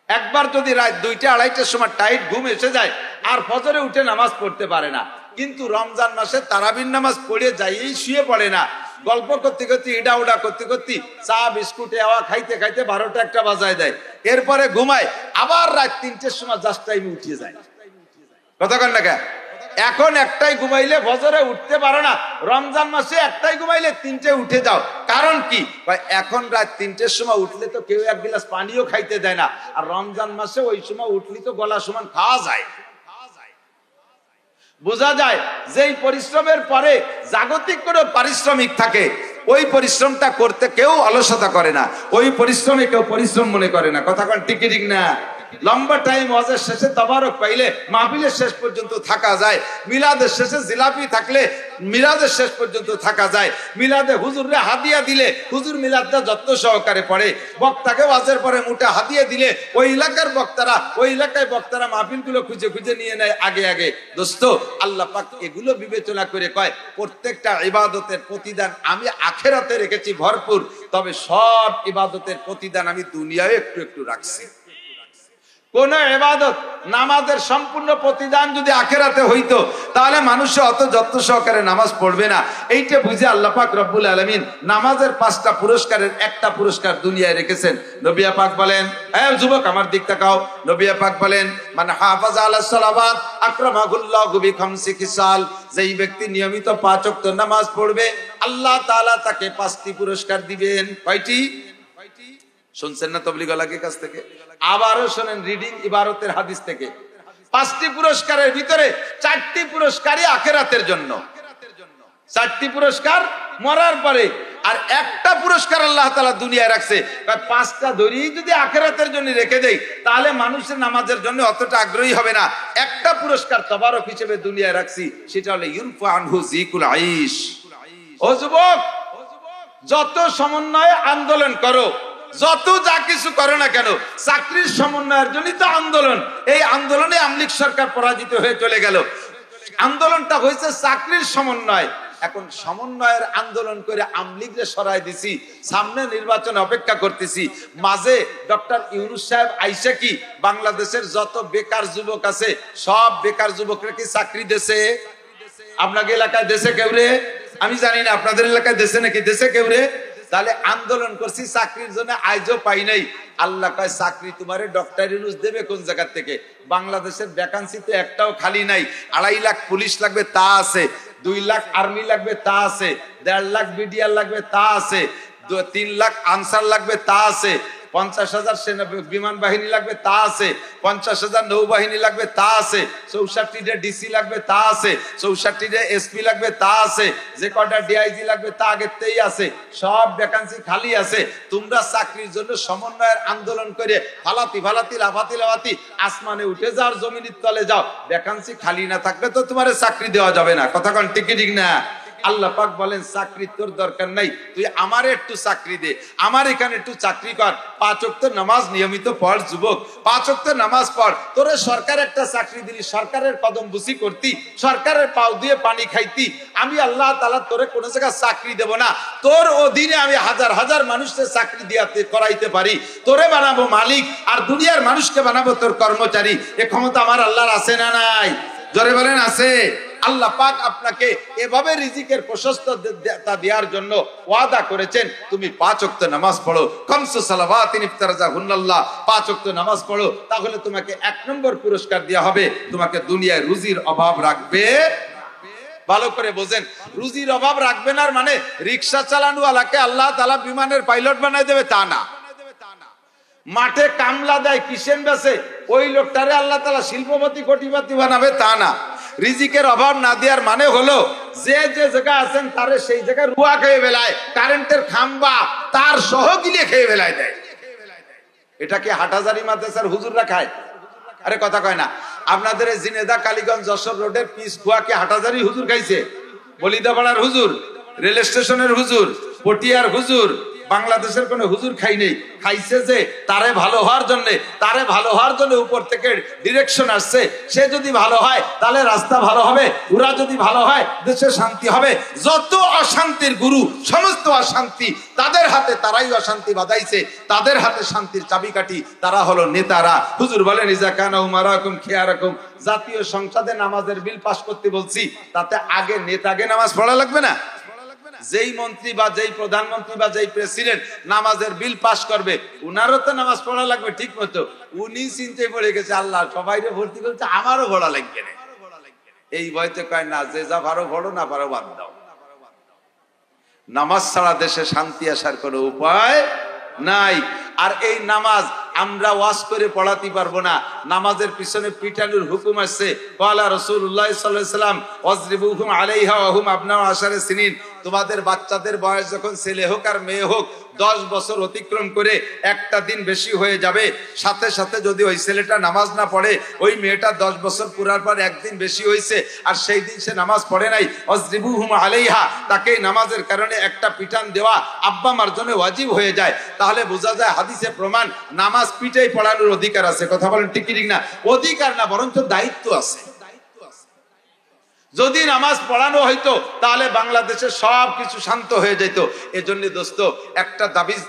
একবার যদি রাত 2টা 2:30টার সময় টাইট ঘুম এসে যায় আর ফজরে উঠে নামাজ পড়তে পারে না। কিন্তু রমজান মাসে তারাবির নামাজ পড়ে যাইয়েই শুয়ে পড়ে না, গল্প করতে করতে ইডা উডা করতে করতে চা বিস্কুট এওয়া খাইতে খাইতে 12টা 1টা বাজায় দেয়, এরপরে ঘুমায়, আবার রাত 3টের সময় জাস্ট টাইমে উঠিয়ে যায়। কথা কন না কেন? এখন 1টায় ঘুমাইলে ফজরে উঠতে পারো না, রমজান মাসে 1টায় ঘুমাইলে 3টায় উঠে যাও। কারণ কি? এখন রাত 3টের সময় উঠলে তো কেউ 1 গ্লাস পানিও খাইতে দেয় না, আর রমজান মাসে ওই সময় উঠলি তো গলা সমান খাওয়া যায়। বোঝা যায় যে এই পরিশ্রমের পরে জাগতিক কোনো পারিশ্রমিক থাকে, ওই পরিশ্রমটা করতে কেউ অলসতা করে না, ওই পরিশ্রমে কেউ পরিশ্রম মনে করে না। কথা কন ঠিক ঠিক না? লম্বা টাইম ওয়াজের শেষে তবারক পাইলে মাহফিলের শেষ পর্যন্ত থাকা যায়। মিলাদের শেষে জিলাপি থাকলে মিলাদের শেষ পর্যন্ত থাকা যায়। মিলাদে হুজুররে হাদিয়া দিলে হুজুর মিলাদটা যত্ন সহকারে পড়ে। বক্তাকে ওয়াজের পরে মুঠা হাদিয়া দিলে ওই এলাকার বক্তারা, ওই এলাকায় বক্তারা মাহফিলগুলো খুঁজে খুঁজে নিয়ে নেয় আগে আগে। দোস্ত, আল্লাহ পাক এগুলো বিবেচনা করে কয় প্রত্যেকটা ইবাদতের প্রতিদান আমি আখিরাতে রেখেছি ভরপুর, তবে সব ইবাদতের প্রতিদান আমি দুনিয়ায় একটু একটু রাখছি। কোন ইবাদত, নামাজের সম্পূর্ণ প্রতিদান যদি আখিরাতে হইতো তাহলে মানুষ অত যত্ন সহকারে নামাজ পড়বে না। এইটা বুঝে আল্লাহ পাক রব্বুল আলামিন নামাজের 5টা পুরস্কারের একটা পুরস্কার দুনিয়ায় রেখেছেন। নবী পাক বলেন, এই যুবক আমার দিক তাকাও, নবী পাক বলেন মান হাফাজা আলাস সালাওয়াত আকরামাহুল্লাহু বিখামসি খিসাল, যেই ব্যক্তি নিয়মিত 5 ওয়াক্ত নামাজ পড়বে আল্লাহ তাআলা তাকে 5টি পুরস্কার দিবেন। কয়টি? শুনছেন না তবলিগওয়ালাকে কাছ থেকে? আবারও শুনেন রিডিং ইবারতের হাদিস থেকে। 5টি পুরস্কারের ভিতরে 4টি পুরস্কারই আখিরাতের জন্য, 4টি পুরস্কার মরার পরে, আর একটা পুরস্কার আল্লাহ তাআলা দুনিয়ায় রাখছে। 5টা ধরেই যদি আখিরাতের জন্য রেখে দেই তাহলে মানুষের নামাজের জন্য অতটা আগ্রহী হবে না। একটা পুরস্কার তবারক হিসেবে দুনিয়ায় রাখছি, সেটা হলো ইউরফা আনহু যিকুল আইশ। ও যুবক, যত সমন্বয়ে আন্দোলন করো, যত যা কিছু করে না কেন, চাকরির সমন্বয়ের জন্যই তো আন্দোলন। এই আন্দোলনে আওয়ামী লীগ সরকার পরাজিত হয়ে চলে গেল। আন্দোলনটা হয়েছে চাকরির সমন্বয়। এখন সমন্বয়ের আন্দোলন করে আওয়ামী লীগকে সরাই দিছি, সামনে নির্বাচন অপেক্ষা করতেছি। মাঝে ডক্টর ইউনূস সাহেব আইসা কি বাংলাদেশের যত বেকার যুবক আছে সব বেকার যুবকরা কি চাকরি দেশে? আপনাকে এলাকায় দেশে কেউ রে? আমি জানি না আপনাদের এলাকায় দেশে নাকি, দেশে কেউ রে? তাহলে আন্দোলন করছি চাকরির জন্য, আইজও পাই নাই। আল্লাহ কয় চাকরি তোমারে ডক্টর ইউনূস দেবে কোন জায়গা থেকে? বাংলাদেশের ভ্যাকান্সি তো একটাও খালি নাই। 2.5 লাখ পুলিশ লাগবে তা আছে, 2 লাখ আর্মি লাগবে তা আছে, 1.5 লাখ বিডিআর লাগবে তা আছে, 3 লাখ আনসার লাগবে তা আছে, 50,000 সেনা বিমান বাহিনী লাগবে তা আছে, 50,000 নৌবাহিনী লাগবে তা আছে, 64টা ডিসি লাগবে তা আছে, 64টা এসপি লাগবে তা আছে, যে কটা ডিআইজি লাগবে তা আগেতেই আছে। সব ভ্যাকান্সি খালি আছে। তোমরা চাকরির জন্য সমন্বয়ের আন্দোলন করে ফালাতি ফালাতি লাফাতি লাফাতি আসমানে উঠে যাও, জমিনের তলে যাও। ভ্যাকান্সি খালি না থাকলে তো তোমার চাকরি দেওয়া যাবে না। কথা কোন ঠিক ঠিক না? আল্লাহ পাক বলেন চাকরি তোর দরকার নাই, তুই আমারে একটু চাকরি দে, আমার এখানে একটু চাকরি কর। 5 ওয়াক্ত নামাজ নিয়মিত পড় যুবক, 5 ওয়াক্ত নামাজ পড়। তোরে সরকার একটা চাকরি দিলি, সরকারের কদম বুসি করতি, সরকারের পাও দিয়ে পানি খাইতি। আমি আল্লাহ তাআলা তোরে কোনো জায়গায় চাকরি দেব না, তোর অধীনে আমি হাজার হাজার মানুষকে চাকরি দিয়াতে করাইতে পারি। তোরে বানাবো মালিক, আর দুনিয়ার মানুষকে বানাবো তোর কর্মচারী। এ ক্ষমতা আমার আল্লাহর আছে না নাই? জোরে বলেন আছে। আল্লাহ পাক আপনাকে এভাবে রিজিকের প্রশস্ততা দেওয়ার জন্য ওয়াদা করেছেন। তুমি 5 ওয়াক্ত নামাজ পড়ো, খামসু সালাওয়াতিন ইফতারাজাহুন্নাল্লাহ, 5 ওয়াক্ত নামাজ পড়ো, তাহলে তোমাকে 1 নম্বর পুরস্কার দেওয়া হবে। তোমাকে দুনিয়ায় রুজির অভাব রাখবে। ভালো করে বোঝেন, রুজির অভাব রাখবে না মানে রিকশা চালানোওয়ালাকে আল্লাহ তাআলা বিমানের পাইলট বানাই দেবে তা না। মাঠে কামলা দেয়, কিসেন বেচে, ওই লোকটারে আল্লাহ তাআলা শিল্পপতি কোটিপতি বানাবে তা না। রিজিকের অভাব না দেওয়ার মানে হলো যে যে জায়গা আছেন তারে সেই জায়গায় রুয়া খেয়ে ফেলায়, কারেন্টের খাম্বা তার সহ গিলে খেয়ে ফেলায় দেয়। এটা কি হাটহাজারী মাদ্রাসার হুজুররা খায়? আরে কথা কয় না। আপনাদের জিনেদা কালীগঞ্জ যশোর রোডের পিস খোয়া কি হাটহাজারী হুজুর খাইছে? বলিদাপাড়ার হুজুর, রেল স্টেশনের হুজুর, পটিয়ার হুজুর, বাংলাদেশের কোন হুজুর খাই নেই। খাইছে যে তারে ভালো হওয়ার জন্য, তারে ভালো হওয়ার জন্য উপর থেকে ডিরেকশন আসছে। সে যদি ভালো হয় তাহলে রাস্তা ভালো হবে, ওরা যদি ভালো হয় দেশে শান্তি হবে। যত অশান্তির গুরু, সমস্ত অশান্তি তাদের হাতে, তারাই অশান্তি বাঁধাইছে, তাদের হাতে শান্তির চাবিকাঠি, তারা হলো নেতারা। হুজুর বলেন ইজা কানা উমারাকুম খিয়ারাকুম, জাতীয় সংসদে নামাজের বিল পাস করতে বলছি, তাতে আগে নেতাকে নামাজ পড়া লাগবে না? যেই মন্ত্রী বা যেই প্রধানমন্ত্রী বা যেই প্রেসিডেন্ট নামাজের বিল পাস করবে, উনারও তো নামাজ পড়া লাগবে ঠিক মতো। উনি চিন্তায় পড়ে গেছে আল্লাহ সবাইরে ভর্তি করছে, আমারও পড়া লাগবে না। এই ভয়তে কয় না, যে যা পারো পড়ো, না পারো বাদ দাও। নামাজ ছাড়া দেশে শান্তি আসার কোনো উপায় নাই। আর এই নামাজ আমরা ওয়াজ করে পড়াতে পারবো না। নামাজের পিছনে পিটানোর হুকুম আছে। ক্বালা রাসূলুল্লাহ সাল্লাল্লাহু আলাইহি ওয়াসাল্লাম ওয়াজরিবুহুম আলাইহা ওয়া হুম আবনাউ আশারা সিনিন। তোমাদের বাচ্চাদের বয়স যখন ছেলে হোক আর মেয়ে হোক 10 বছর অতিক্রম করে একটা দিন বেশি হয়ে যাবে, সাথে সাথে যদি ওই ছেলেটা নামাজ না পড়ে, ওই মেয়েটা 10 বছর পুরার পর একদিন বেশি হয়েছে আর সেই দিন সে নামাজ পড়ে নাই, ওয়াজরিবুহুম আলাইহা, তাকে নামাজের কারণে একটা পিটান দেওয়া আব্বা মার জন্য ওয়াজিব হয়ে যায়। তাহলে বোঝা যায় হাদিসে প্রমাণ নামাজ পিটাই পড়ানোর অধিকার আছে। কথা বলেন ঠিক ঠিক না? অধিকার না, বরঞ্চ দায়িত্ব আছে। যদি নামাজ পড়ানো হইতো তাহলে বাংলাদেশে সবকিছু শান্ত হয়ে যেত। এজন্য দোস্ত একটা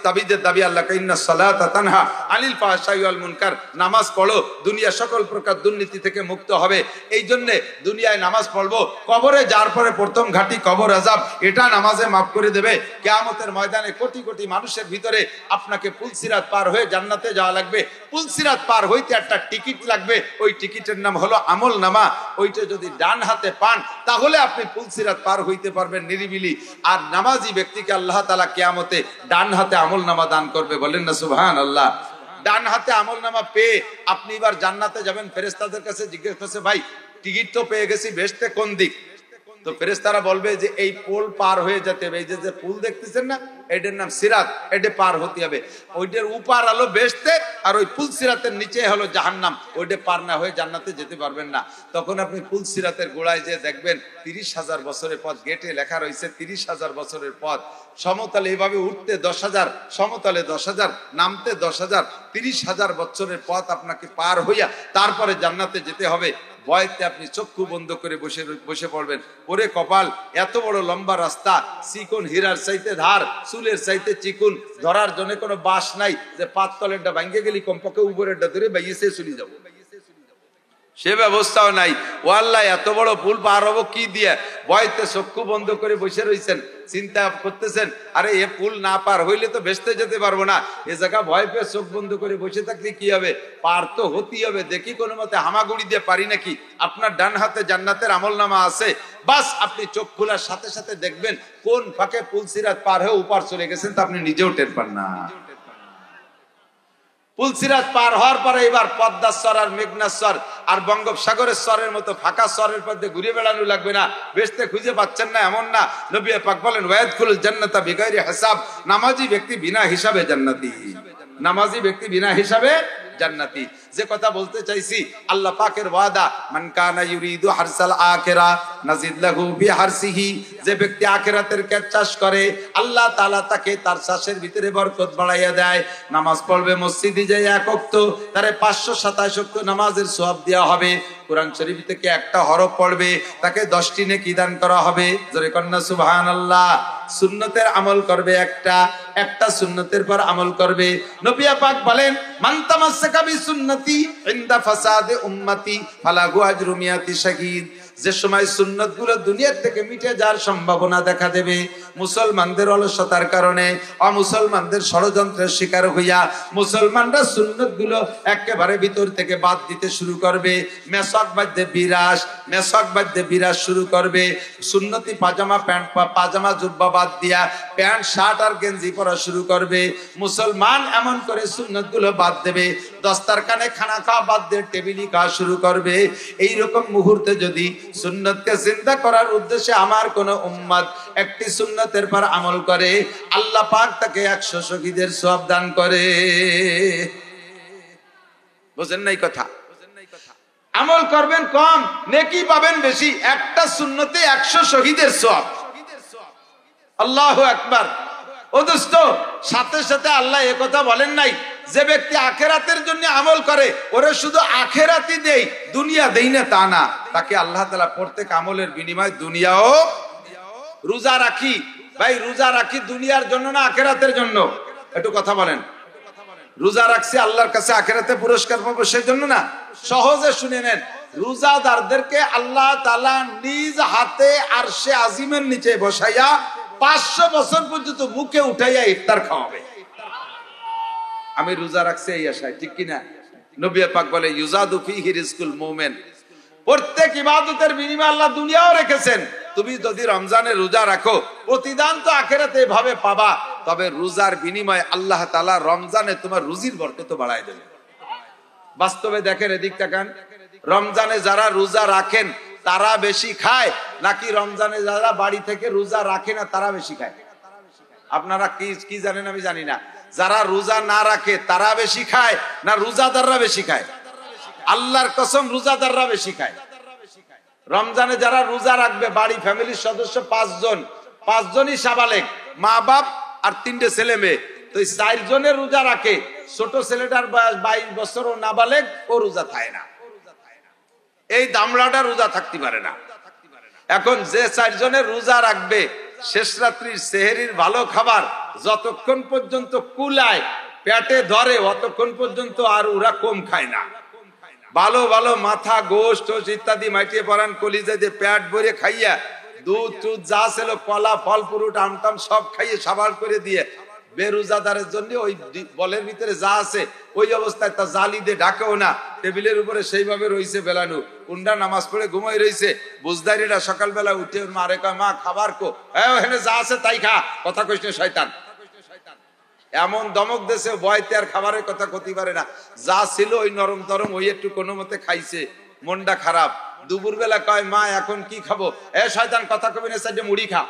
তাবিজের দাবি আল্লাহ ইন্নাস সালাতা তানহা আনিল ফাহশাই ওয়াল মুনকার, নামাজ পড়ো, দুনিয়া সকল প্রকার দুর্নীতি থেকে মুক্ত হবে। এই জন্য দুনিয়ায় নামাজ পড়বো, কবরে যাওয়ার পরে প্রথম ঘাটি কবর আযাব, এটা নামাজে মাফ করে দেবে। কিয়ামতের ময়দানে কোটি কোটি মানুষের ভিতরে আপনাকে পুলসিরাত পার হয়ে জান্নাতে যাওয়া লাগবে। পুলসিরাত পার হইতে একটা টিকিট লাগবে, ওই টিকিটের নাম হলো আমল নামা। ওইটা যদি ডান হাতে পান তাহলে আপনি পুলসিরাত পার হইতে পারবেন নিরিবিলি। আর নামাজি ব্যক্তিকে আল্লাহ তাআলা কিয়ামতে ডান হাতে আমল নামা দান করবে। বলেন না সুবহানাল্লাহ। ডান হাতে আমল নামা পেয়ে আপনি এবার জান্নাতে যাবেন। ফেরেশতাদের কাছে জিজ্ঞেস করছে, ভাই টিকিট তো পেয়ে গেছি, বেহেশতে কোন দিক? তো ফেরেশতারা বলবে যে এই পোল পার হয়ে যেতে হবে, এই যে পুল দেখতেছেন না, এটার নাম সিরাত, এটা পার হতে হবে। ওইটার উপার আলো বেহেশতে, আর ওই পুল সিরাতের নিচে হলো জাহান্নাম, ওইটা পার না হয়ে জান্নাতে যেতে পারবেন না। তখন আপনি পুল সিরাতের গোড়ায় যে দেখবেন 30,000 বছরের পথ, গেটে লেখা রয়েছে 30,000 বছরের পথ। সমতলে এইভাবে উঠতে 10,000, সমতলে 10,000, নামতে 10,000, 30,000 বছরের পথ আপনাকে পার হইয়া তারপরে জান্নাতে যেতে হবে। ভয়তে আপনি চক্ষু বন্ধ করে বসে পড়বেন। ওরে কপাল, এত বড় লম্বা রাস্তা, চিকন হীরার চাইতে ধার, চুলের চাইতে চিকুন, ধরার জন্য কোনো বাস নাই যে পাততলেরটা ভাঙ্গে গেলি কমপক্ষে উপরেরটা ধরে বাইয়েছে চলে যাবো, সে ব্যবস্থাও নাই। ও আল্লাহ, এত বড় পুল পার হবো কি দিয়ে? ভয়তে চক্ষু বন্ধ করে বসে রয়েছেন, চিন্তা করতেছেন আরে এ পুল না পার হইলে তো ভেস্তে যেতে পারবো না। এ জায়গা ভয় পেয়ে চোখ বন্ধ করে বসে থাকলে কি হবে? পার তো হতেই হবে। দেখি কোনো মতে হামাগুড়ি দিয়ে পারি নাকি। আপনার ডান হাতে জান্নাতের আমলনামা আছে, বাস আপনি চোখ খোলার সাথে সাথে দেখবেন কোন ফাঁকে পুল সিরাত পার হয়ে উপার চলে গেছেন, তা আপনি নিজেও টের পান না। পুলসিরাত পার হওয়ার পরে এবার পদ্মাস্বর আর মেঘনাস্বর আর বঙ্গোপসাগরের স্বরের মতো ফাঁকা স্বরের পথে ঘুরে বেড়ানো লাগবে না। বেহেশতে খুঁজে পাচ্ছেন না এমন না। নবী পাক বলেন ওয়ায়াদখুলুল জান্নাতা বিগাইরি হিসাব, নামাজি ব্যক্তি বিনা হিসাবে জান্নাতি, নামাজি ব্যক্তি বিনা হিসাবে জান্নাতি। যে কথা বলতে চাইছি, আল্লাহ পাকের ওয়াদা, মান কানা ইউরিদু হারসাল আখিরা নাজিদ লাহু ফি হারসিহি, যে ব্যক্তি আখিরাতের চাষ করে আল্লাহ তাআলা তাকে তার চাষের ভিতরে বরকত বাড়াইয়া দেয়। নামাজ পড়বে, মসজিদে যায় এক ওয়াক্ত, তারে 527 ওয়াক্ত নামাজের সওয়াব দেওয়া হবে। কোরআন শরীফ থেকে একটা হরফ পড়বে, তাকে 10টি নেকি দান করা হবে। জোরে কন্না সুবহানাল্লাহ। সুন্নতের আমল করবে একটা সুন্নতের পর আমল করবে। নবী পাক বলেন মান তামাসসাকা বিসুন্নতি ইনদা ফাসাদে উম্মতি ফালাহু আজরু মিয়াতি শাহীদ। যে সময় সুন্নত গুলো দুনিয়ার থেকে মিটে যাওয়ার সম্ভাবনা দেখা দেবে, মুসলমানদের অলসতার কারণে, অমুসলমানদের ষড়যন্ত্রের শিকার হইয়া মুসলমানরা সুন্নত গুলো একেবারে ভিতর থেকে বাদ দিতে শুরু করবে। মেশক বাদ্যে বিরাজ শুরু করবে। সুন্নতি পাজামা জুব্বা বাদ দিয়া প্যান্ট শার্ট আর গেঞ্জি পরা শুরু করবে। মুসলমান এমন করে সুন্নত গুলো বাদ দেবে, দস্তারখানে খানা খাওয়া বাদ দিয়ে টেবিলি খাওয়া শুরু করবে। এইরকম মুহূর্তে যদি সুন্নতকে জিন্দা করার উদ্দেশ্যে আমার কোন উম্মত একটি সুন্নতের পর আমল করে, আল্লাহ পাক তাকে 100 শহীদের সওয়াব দান করে। বুঝেন নাই কথা? আমল করবেন কম, নেকি পাবেন বেশি। একটা সুন্নতে 100 শহীদের সওয়াব। আল্লাহু আকবার। ও দোস্ত, সাথে সাথে আল্লাহ এ কথা বলেন নাই যে ব্যক্তি আখিরাতের জন্য আমল করে ওরে শুধু আখিরাতই দেই, দুনিয়া দেই না তা না। তাকে আল্লাহ তাআলা প্রত্যেক আমলের বিনিময়ে দুনিয়াও। রোজা রাখি ভাই, রোজা রাখি দুনিয়ার জন্য না আখিরাতের জন্য? একটু কথা বলেন। রোজা রাখছি আল্লাহর কাছে আখিরাতে পুরস্কার পাবো সেই জন্য না? সহজে শুনে নেন, রোজাদারদেরকে আল্লাহ তাআলা নিজ হাতে আরশে আজিমের নিচে বসাইয়া 500 বছর পর্যন্ত মুখে উঠাইয়া ইফতার খাওয়াবে। আমি রোজা রাখছি এই আশায়, ঠিক কিনা? নবী পাক বলে ইউজাদু ফিহি রিজকুল মুমিন। প্রত্যেক ইবাদতের বিনিময়ে আল্লাহ দুনিয়াও রেখেছেন। তুমি যদি রমজানে রোজা রাখো, প্রতিদান তো আখিরাতে এভাবে পাবা, তবে রোজার বিনিময়ে আল্লাহ তাআলা রমজানে তোমার রুজির বরকত বাড়ায় দেবে। বাস্তবে দেখেন, এদিক তাকান, রমজানে যারা রোজা রাখেন তারা বেশি খায় নাকি রমজানে যারা বাড়ি থেকে রোজা রাখে না তারা বেশি খায়? আপনারা কি জানেন আমি জানি না। যারা রোজা না রাখে তারা বেশি খায় না রোজাদাররা বেশি খায়? আল্লাহর কসম, রোজাদাররা বেশি খায়। রমজানে যারা রোজা রাখবে, বাড়ি ফ্যামিলির সদস্য 5 জন, 5 জনই সাবালেক, মা বাপ আর 3টে ছেলে মেয়ে, তো 4 জনের রোজা রাখে। ছোট ছেলেটার বয়স 22 বছর, ও নাবালেক, ও রোজা থাকে না। এই দামড়াটা রোজা থাকতে পারে না। এখন যে 4 জনের রোজা রাখবে, শেষ রাত্রির সেহরির ভালো খাবার যতক্ষণ পর্যন্ত কুলায় পেটে ধরে অতক্ষণ পর্যন্ত আর ওরা কম খায় না। ভালো ভালো মাথা, গোশত ইত্যাদি মাইটিয়ে পরান কলিজা দিয়ে পেট ভরে খাইয়া, দুধ টুধ যা ছিল, কলা ফল ফ্রুট আমটাম সব খাইয়ে সাবাল করে দিয়ে বেরোজাদারের জন্য ওই বলের ভিতরে যা আছে ওই অবস্থায় তা জালি দিয়ে ঢাকেও না, টেবিলের উপরে সেইভাবে রয়েছে বেলানু। কুন্ডা নামাজ পড়ে ঘুমাই রয়েছে, বুঝদারিরা সকালবেলা উঠে মারে কয় মা খাবার কো, এখানে যা আছে তাই খা, কথা কইস না শয়তান। এমন দমক দেশে ভয়তে আর খাবারের কথা করতে পারে না। যা ছিল ওই নরম তরম ওই একটু কোনো মতে খাইছে, মনটা খারাপ। দুপুর বেলা কয় মা এখন কি খাবো? এ শয়তান কথা কবি না, সাইডে মুড়ি খা।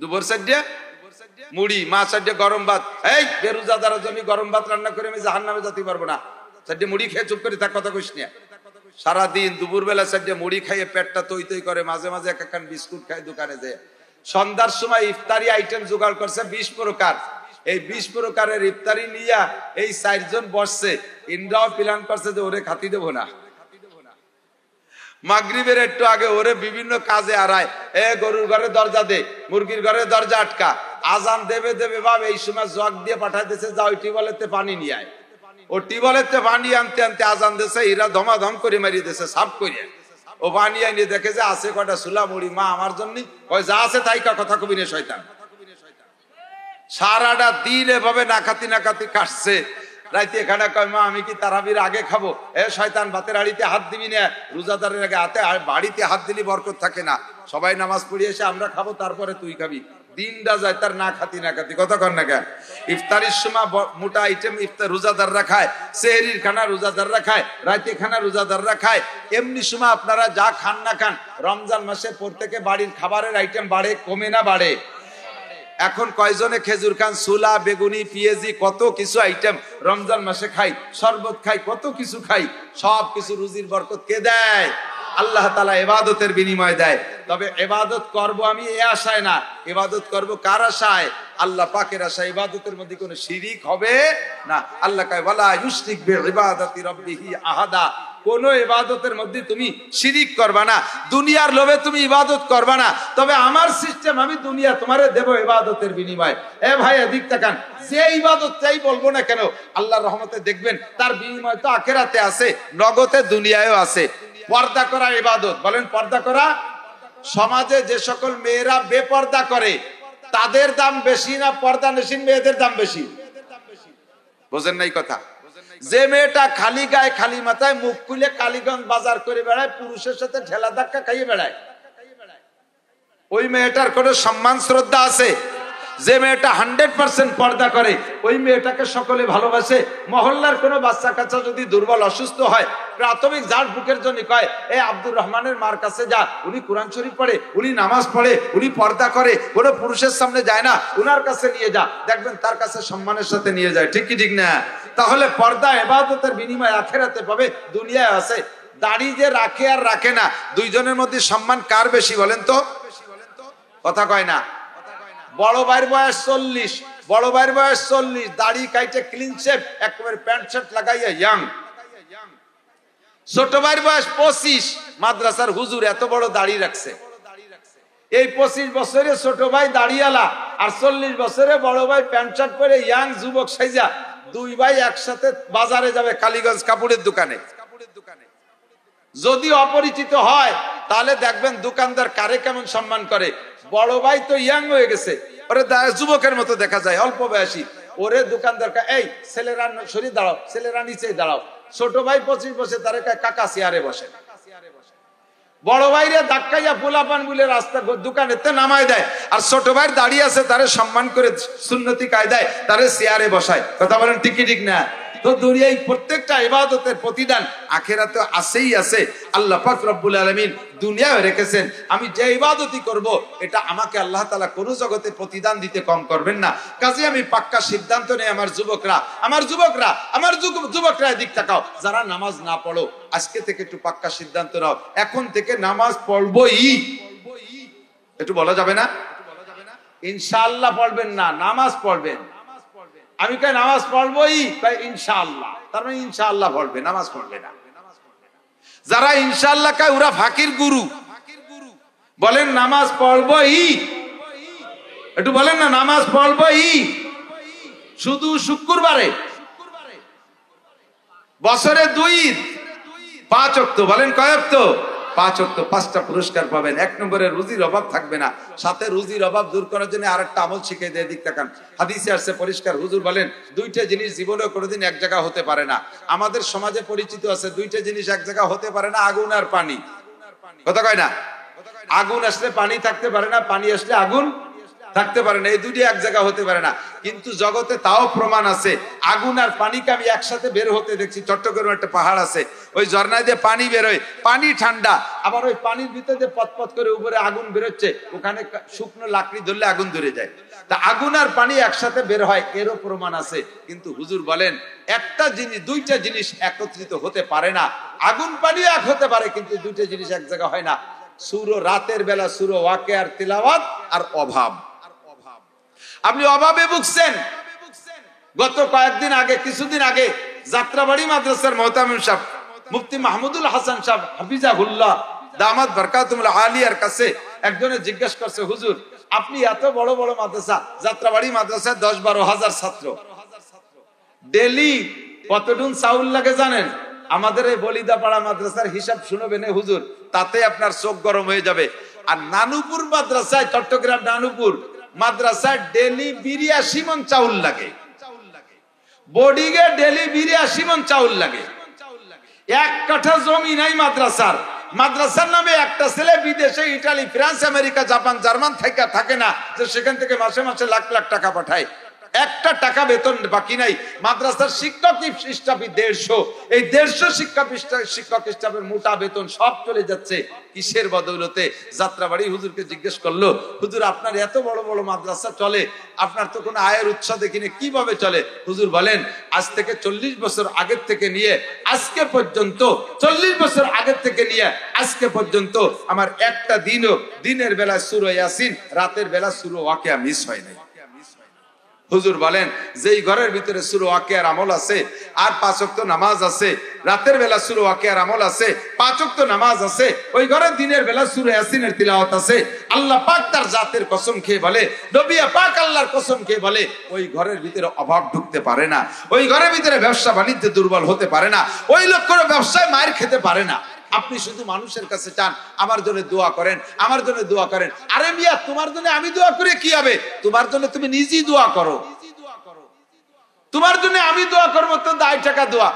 দুপুর সাইডে মুড়ি, মা সাইডে গরম ভাত। এই বেরোজাদারের জন্য গরম ভাত রান্না করে আমি জাহান্নামে যেতে পারবো না, সাইডে মুড়ি খেয়ে চুপ করে থাক, কথা কইস না। সারাদিন দুপুর বেলা সাইডে মুড়ি খাইয়ে পেটটা তৈ তৈ করে, মাঝে মাঝে এক একখান বিস্কুট খায় দোকানে যায়। সন্ধ্যার সময় ইফতারি আইটেম জোগাড় করছে 20 প্রকার। এই 20 প্রকারের ইফতারি নিয়ে এই 4 জন বসছে। ইন্দ্রাও প্ল্যান করছে যে ওরে খাতি দেবো না। মাগরিবের একটু আগে ওরে বিভিন্ন কাজে আড়ায়, এ গরুর ঘরে দরজা দে, মুরগির ঘরে দরজা আটকা, আজান দেবে দেবে ভাব। এই সময় জগ দিয়ে পাঠাই দিয়েছে, যাও টিউবওয়েলেতে পানি নিয়ে আয়। ও টিউবওয়েলেতে পানি আনতে আনতে আজান দিয়েছে, এরা ধমাধম করে মারিয়ে দিয়েছে সাফ করিয়া। ও পানি আনিয়ে দেখে যে আছে কটা সুলা মুড়ি। মা আমার জন্য ওই যা আছে তাই কথা কবি না শয়তান। সারাটা দিন এভাবে নাকাতি নাকাতি কাটছে। রাইতে এখানে কয় মা আমি কি তারাবির আগে খাবো? এ শয়তান, ভাতের হাড়িতে হাত দিবি না, রোজাদারের আগে হাতে বাড়িতে হাত দিলি বরকত থাকে না। সবাই নামাজ পড়িয়ে এসে আমরা খাবো, তারপরে তুই খাবি। দিনটা যায় তার না খাতি না খাতি, কথা কর না কেন? ইফতারির সময় মোটা আইটেম ইফতার রোজাদাররা খায়, সেহরির খানা রোজাদাররা খায়, রাতে খানা রোজাদাররা খায়। এমনি সময় আপনারা যা খান না খান, রমজান মাসে প্রত্যেকে বাড়ির খাবারের আইটেম বাড়ে, কমে না বাড়ে? এখন কয়জনে খেজুর খান, সুলা, বেগুনি, পিএজি, কত কিছু আইটেম রমজান মাসে খাই, শরবত খাই, কত কিছু খাই। সব কিছু রুজির বরকত কে দেয়? আল্লাহ তাআলা ইবাদতের বিনিময় দেয়। তবে ইবাদত করব আমি এ আশায় না, ইবাদত করব কার আশায়? আল্লাহ পাকের আশায়। ইবাদতের মধ্যে কোনো শিরিক হবে না। আল্লাহ কয় ওয়ালা ইউশরিক বিইবাদাতি রাব্বিহি আহাদা। কোন ইবাদতের মধ্যে তুমি শিরিক করবা না, দুনিয়ার লোভে তুমি ইবাদত করবা না। তবে আমার সিস্টেম, আমি দুনিয়া তোমারে দেব ইবাদতের বিনিময়। এ ভাই এদিক তাকান, যে ইবাদত চাই বলবো না কেন, আল্লাহর রহমতে দেখবেন তার বিনিময় তো আখিরাতে আছে, নগদে দুনিয়ায়ও আছে। পর্দা করা ইবাদত, বলেন পর্দা করা। সমাজে যে সকল মেয়েরা বেপর্দা করে তাদের দাম বেশি না পর্দানশীল মেয়েদের দাম বেশি? বোঝেন নাই কথা? যে মেয়েটা খালি গায়ে খালি মাথায় মুখ খুলে কালীগঞ্জ বাজার করে বেড়ায়, পুরুষের সাথে ঠেলা ধাক্কা খাইয়ে বেড়ায়, ওই মেয়েটার কোনো সম্মান শ্রদ্ধা আছে? যে মেয়েটা 100% পর্দা করে ওই মেয়েটাকে সকলে ভালোবাসে। মহল্লার কোনো বাচ্চা কাচ্চা যদি দুর্বল অসুস্থ হয়, প্রাথমিক ঝাড় ফুকের জন্য কয় এ আব্দুর রহমানের মার কাছে যা, উনি কোরআন শরীফ পড়ে, উনি নামাজ পড়ে, উনি পর্দা করে, কোনো পুরুষের সামনে যায় না, উনার কাছে নিয়ে যা, দেখবেন তার কাছে সম্মানের সাথে নিয়ে যায়। ঠিক কি ঠিক না? তাহলে পর্দা ইবাদতের বিনিময় আখিরাতে পাবে, দুনিয়ায় আছে। দাড়ি যে রাখে আর রাখে না, দুইজনের মধ্যে সম্মান কার বেশি বলেন তো? কথা কয় না। বড় ভাইয়ের বয়স 40, বড় ভাইয়ের বয়স 40, দাড়ি কাইটে ক্লিন শেভ, একেবারে প্যান্ট শার্ট লাগাইয়া ইয়াং। ছোট ভাইয়ের বয়স 25, মাদ্রাসার হুজুর, এত বড় দাড়ি রাখছে। এই 25 বছরে ছোট ভাই দাড়িওয়ালা, আর 40 বছরে বড় ভাই প্যান্ট শার্ট পরে ইয়াং যুবক সাইজা, দুই ভাই একসাথে বাজারে যাবে কালীগঞ্জ কাপড়ের দোকানে। যদি অপরিচিত হয় তাহলে দেখবেন দোকানদার কারে কেমন সম্মান করে। বড় ভাই তো ইয়াং হয়ে গেছে, ওরে যুবকের মতো দেখা যায়, অল্প বয়সী। ওরে দোকানদার এই ছেলেরা শরীর দাঁড়াও, ছেলেরা নিচে দাঁড়াও। ছোট ভাই 25 বছর, তারে কাকা চেয়ারে বসে। বড় ভাইরে ধাক্কাইয়া পোলাপান বলে রাস্তা দোকানেতে নামায় দেয়, আর ছোট ভাই দাঁড়িয়ে আছে, তারে সম্মান করে সুন্নতি কায়দায় তারে চেয়ারে বসায়। কথা বলেন ঠিক কি ঠিক না? তো দুনিয়ায় প্রত্যেকটা ইবাদতের প্রতিদান আখিরাতে আছেই আছে। আল্লাহ পাক রব্বুল আলামিন দুনিয়ায় রেখেছেন, আমি যে ইবাদতই করব এটা আমাকে আল্লাহ তাআলা কোন জগতে প্রতিদান দিতে কম করবেন না। কাজে আমি পাক্কা সিদ্ধান্ত নেই, আমার যুবকরা এদিক তাকাও, যারা নামাজ না পড়ো আজকে থেকে একটু পাক্কা সিদ্ধান্ত নাও, এখন থেকে নামাজ পড়বই। একটু বলা যাবে না? ইনশাআল্লাহ পড়বেন না, নামাজ পড়বেন। আমি কই নামাজ পড়বই, কই ইনশাআল্লাহ, তার মানে ইনশাআল্লাহ পড়বে, নামাজ পড়বে না। যারা ইনশাআল্লাহ কয় ওরা ফাকির গুরু। বলেন নামাজ পড়বই, একটু বলেন না নামাজ পড়বই। শুধু শুক্রবারে, বছরে 2 ঈদ, 5 ওয়াক্ত। বলেন কয় ওয়াক্ত? 5 ওয়াক্ত, 5টা পুরস্কার পাবেন। 1 নম্বরে রুজির অভাব থাকবে না। সাথে রুজির অভাব দূর করার জন্য আরেকটা আমল শিখিয়ে দেয়, দিক তাকান। হাদিসে আসছে পরিষ্কার, হুজুর বলেন 2টা জিনিস জীবনে কোনোদিন এক জায়গা হতে পারে না। আমাদের সমাজে পরিচিত আছে 2টা জিনিস এক জায়গা হতে পারে না, আগুন আর পানি। কথা কয় না? আগুন আসলে পানি থাকতে পারে না, পানি আসলে আগুন থাকতে পারে না, এই দুটি এক জায়গা হতে পারে না। কিন্তু জগতে তাও প্রমাণ আছে, আগুন আর পানিকে আমি একসাথে বের হতে দেখছি। চট্টগ্রামে একটা পাহাড় আছে, ওই ঝর্ণায় দিয়ে পানি বেরোয়, পানি ঠান্ডা, আবার ওই পানির ভিতরে দিয়ে পথ করে উপরে আগুন বেরোচ্ছে, ওখানে শুকনো লাকড়ি ধরলে আগুন ধরে যায়। তা আগুন আর পানি একসাথে বের হয়, এরও প্রমাণ আছে। কিন্তু হুজুর বলেন একটা জিনিস, দুইটা জিনিস একত্রিত হতে পারে না। আগুন পানি এক হতে পারে, কিন্তু দুইটা জিনিস এক জায়গা হয় না। সূরা রাতের বেলা সূরা ওয়াকিয়ার তিলাওয়াত আর অভাব। আপনি অভাবে ভুগছেন। গত কয়েকদিন আগে, কিছুদিন আগে যাত্রাবাড়ি মাদ্রাসার মুহতামিম সাহেব মুফতি মাহমুদুল হাসান সাহেব হাফিজাহুল্লাহ দামাত বারকাতুল আলিয়ার কাছে একজনে জিজ্ঞাসা করছে, হুজুর আপনি এত বড় বড় মাদ্রাসা, যাত্রাবাড়ি মাদ্রাসায় 10-12 হাজার ছাত্র, ডেলি কতটুন চাউল লাগে জানেন? আমাদের এই বলিদাপাড়া মাদ্রাসার হিসাব শুনবেন হুজুর, তাতে আপনার চোখ গরম হয়ে যাবে। আর নানুপুর মাদ্রাসায়, চট্টগ্রাম নানুপুর মাদ্রাসায় ডেলি 82 মণ চাউল লাগে, বোর্ডিংয়ে ডেলি 82 মণ চাউল লাগে। এক কাঠা জমি নাই মাদ্রাসার। মাদ্রাসার নামে একটা ছেলে বিদেশে Italy, France, America, Japan, German থেকে থাকে না যে সেখান থেকে মাসে মাসে লাখ লাখ টাকা পাঠায়। একটা টাকা বেতন বাকি নাই। মাদ্রাসার শিক্ষক স্টাফই 150, এই 150 শিক্ষক স্টাফের মোটা বেতন সব চলে যাচ্ছে কিসের বদৌলতে? যাত্রাবাড়ি হুজুরকে জিজ্ঞেস করলো, হুজুর আপনার এত বড় বড় মাদ্রাসা চলে, আপনার তো কোনো আয়ের উৎস দেখিনি, কিভাবে চলে? হুজুর বলেন আজ থেকে 40 বছর আগের থেকে নিয়ে আজকে পর্যন্ত, 40 বছর আগের থেকে নিয়ে আজকে পর্যন্ত আমার একটা দিনও দিনের বেলা সূরা ইয়াসিন, রাতের বেলা সূরা ওয়াকিয়া মিস হয় নাই। হুজুর বলেন যেই ঘরের ভিতরে সূরা ওয়াকিয়ার আমল আছে, আর 5 ওয়াক্ত নামাজ আছে, রাতের বেলা সূরা ওয়াকিয়ার আমল আছে, 5 ওয়াক্ত নামাজ আছে, ওই ঘরে দিনের বেলা সূরা ইয়াসিনের তিলাওয়াত আছে, আল্লাহ পাক তার জাতের কসম খেয়ে বলে, নবী পাক আল্লাহর কসম খেয়ে বলে, ওই ঘরের ভিতরে অভাব ঢুকতে পারে না, ওই ঘরের ভিতরে ব্যবসা বাণিজ্য দুর্বল হতে পারে না, ওই লোক কোনো ব্যবসায় মায়ের খেতে পারে না। আপনি শুধু মানুষের কাছে চান আমার জন্য দোয়া করেন, আমার জন্য দোয়া করেন। আরে মিয়া, তোমার জন্য আমি দোয়া করে কি হবে? তোমার জন্য তুমি নিজেই দোয়া করো। তোমার জন্য আমি দোয়া করবো তো 10 টাকা দোয়া,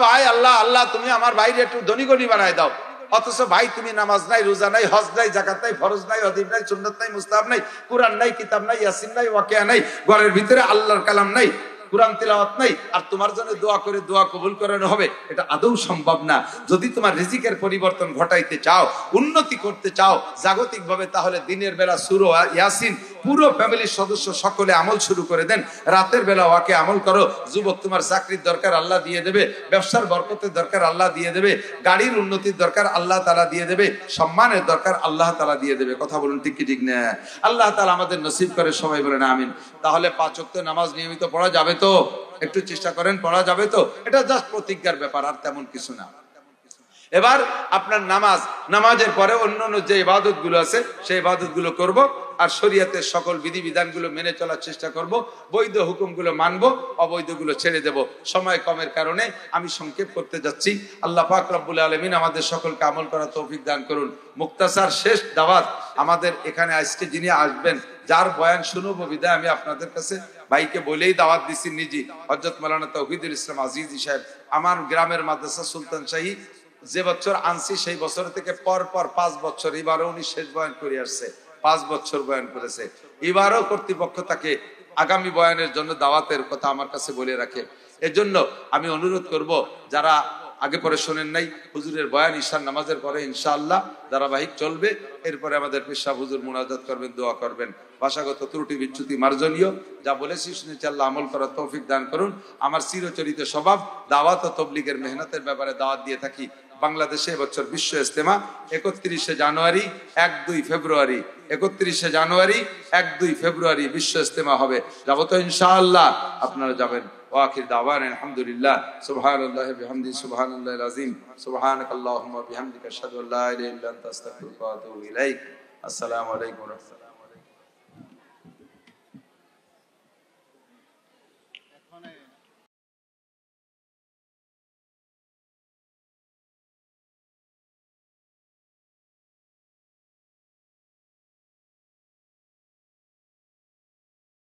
ভাই আল্লাহ আল্লাহ তুমি আমার ভাইরে একটু ধনী গনি বানায় দাও। অথচ ভাই তুমি নামাজ নাই, রোজা নাই, হজ নাই, যাকাত নাই, ফরজ নাই, ওয়াজিব নাই, সুন্নাত নাই, মুস্তাহাব নাই, কুরআন নাই, কিতাব নাই, ইয়াসিন নাই, ওয়াকিয়া নাই, ঘরের ভিতরে আল্লাহর কালাম নাই, কুরআন তিলাওয়াত নাই, আর তোমার জন্য দোয়া করে দোয়া কবুল করানো হবে? এটা আদৌ সম্ভব না। যদি তোমার রিজিকের পরিবর্তন ঘটাইতে চাও, উন্নতি করতে চাও জাগতিকভাবে, তাহলে দিনের বেলা সূরা ইয়াসিন পুরো ফ্যামিলির সদস্য সকলে আমল শুরু করে দেন, রাতের বেলা ওয়াকে আমল করো। যুবক তোমার চাকরির দরকার, আল্লাহ দিয়ে দেবে, ব্যবসার বরকতের দরকার, আল্লাহ দিয়ে দেবে, গাড়ির উন্নতির দরকার, আল্লাহ তাআলা দিয়ে দেবে, সম্মানের দরকার, আল্লাহ তাআলা দিয়ে দেবে। কথা বলুন ঠিক কি ঠিক না? আল্লাহ তাআলা আমাদের নসিব করে, সবাই বলেন আমিন। তাহলে 5 ওয়াক্ত নামাজ নিয়মিত পড়া যাবে তো? একটু চেষ্টা করেন, পড়া যাবে তো? এটা জাস্ট প্রতিজ্ঞার ব্যাপার, আর তেমন কিছু না। এবার আপনার নামাজের পরে অন্যান্য যে ইবাদত গুলো আছে সেই ইবাদত গুলো করব, আর শরীয়তের সকল বিধিবিধান গুলো মেনে চলার চেষ্টা করব, বৈধ হুকুম গুলো মানবো, অবৈধ গুলো ছেড়ে দেব। সময় কমের কারণে আমি সংক্ষেপ করতে যাচ্ছি। আল্লাহ পাক রব্বুল আলামিন আমাদের সকলকে আমল করার তৌফিক দান করুন। মুক্তাসার শেষ দাওয়াত আমাদের এখানে আজকে যিনি আসবেন, যার বয়ান শুনবো বিদায় আমি আপনাদের কাছে ভাইকে বলেই দাওয়াত দিচ্ছি নিজে, হযরত মাওলানা তৌহিদুল ইসলাম আজিজি সাহেব, আমার গ্রামের মাদ্রাসা সুলতান শাহী যে বছর আনছি সেই বছর থেকে পর 5 বছর, এবারও উনি শেষ বয়ান করে আসছে, 5 বছর বয়ান করেছে। এবারও কর্তৃপক্ষ তাকে আগামী বয়ানের জন্য দাওয়াতের কথা আমার কাছে বলে রাখে। এজন্য আমি অনুরোধ করব, যারা আগে পরে শোনেন নাই, হুজুরের বয়ান ঈশার নামাজের পরে ইনশাআল্লাহ ধারাবাহিক চলবে। এরপরে আমাদের পেশা হুজুর মুনাজাত করবেন, দোয়া করবেন। ভাষাগত ত্রুটি বিচ্যুতি মার্জনীয়, যা বলেছি শুনেছি, আল্লাহ আমল করার তৌফিক দান করুন। আমার চিরচরিত স্বভাব দাওয়াত ও তবলিগের মেহনতের ব্যাপারে দাওয়াত দিয়ে থাকি। বাংলাদেশে এবছর বিশ্ব ইজতেমা 31 জানুয়ারি, 1-2 ফেব্রুয়ারি, 31 জানুয়ারি, 1-2 ফেব্রুয়ারি বিশ্ব ইজতেমা হবে। যাবো তো ইনশাআল্লাহ? আপনারা যাবেন। ওয়াখির দাওয়ানা আলহামদুলিল্লাহ, সুবহানাল্লাহি বিহামদিহি, সুবহানাল্লাহিল আযীম, সুবহানাকাল্লাহুম্মা বিহামদিকা আশহাদু আল্লা ইলাহা ইল্লা আনতা আস্তাগফিরুকা ওয়া আতুবু ইলাইক। আসসালামু আলাইকুম ওয়া রাহমাতুল্লাহ।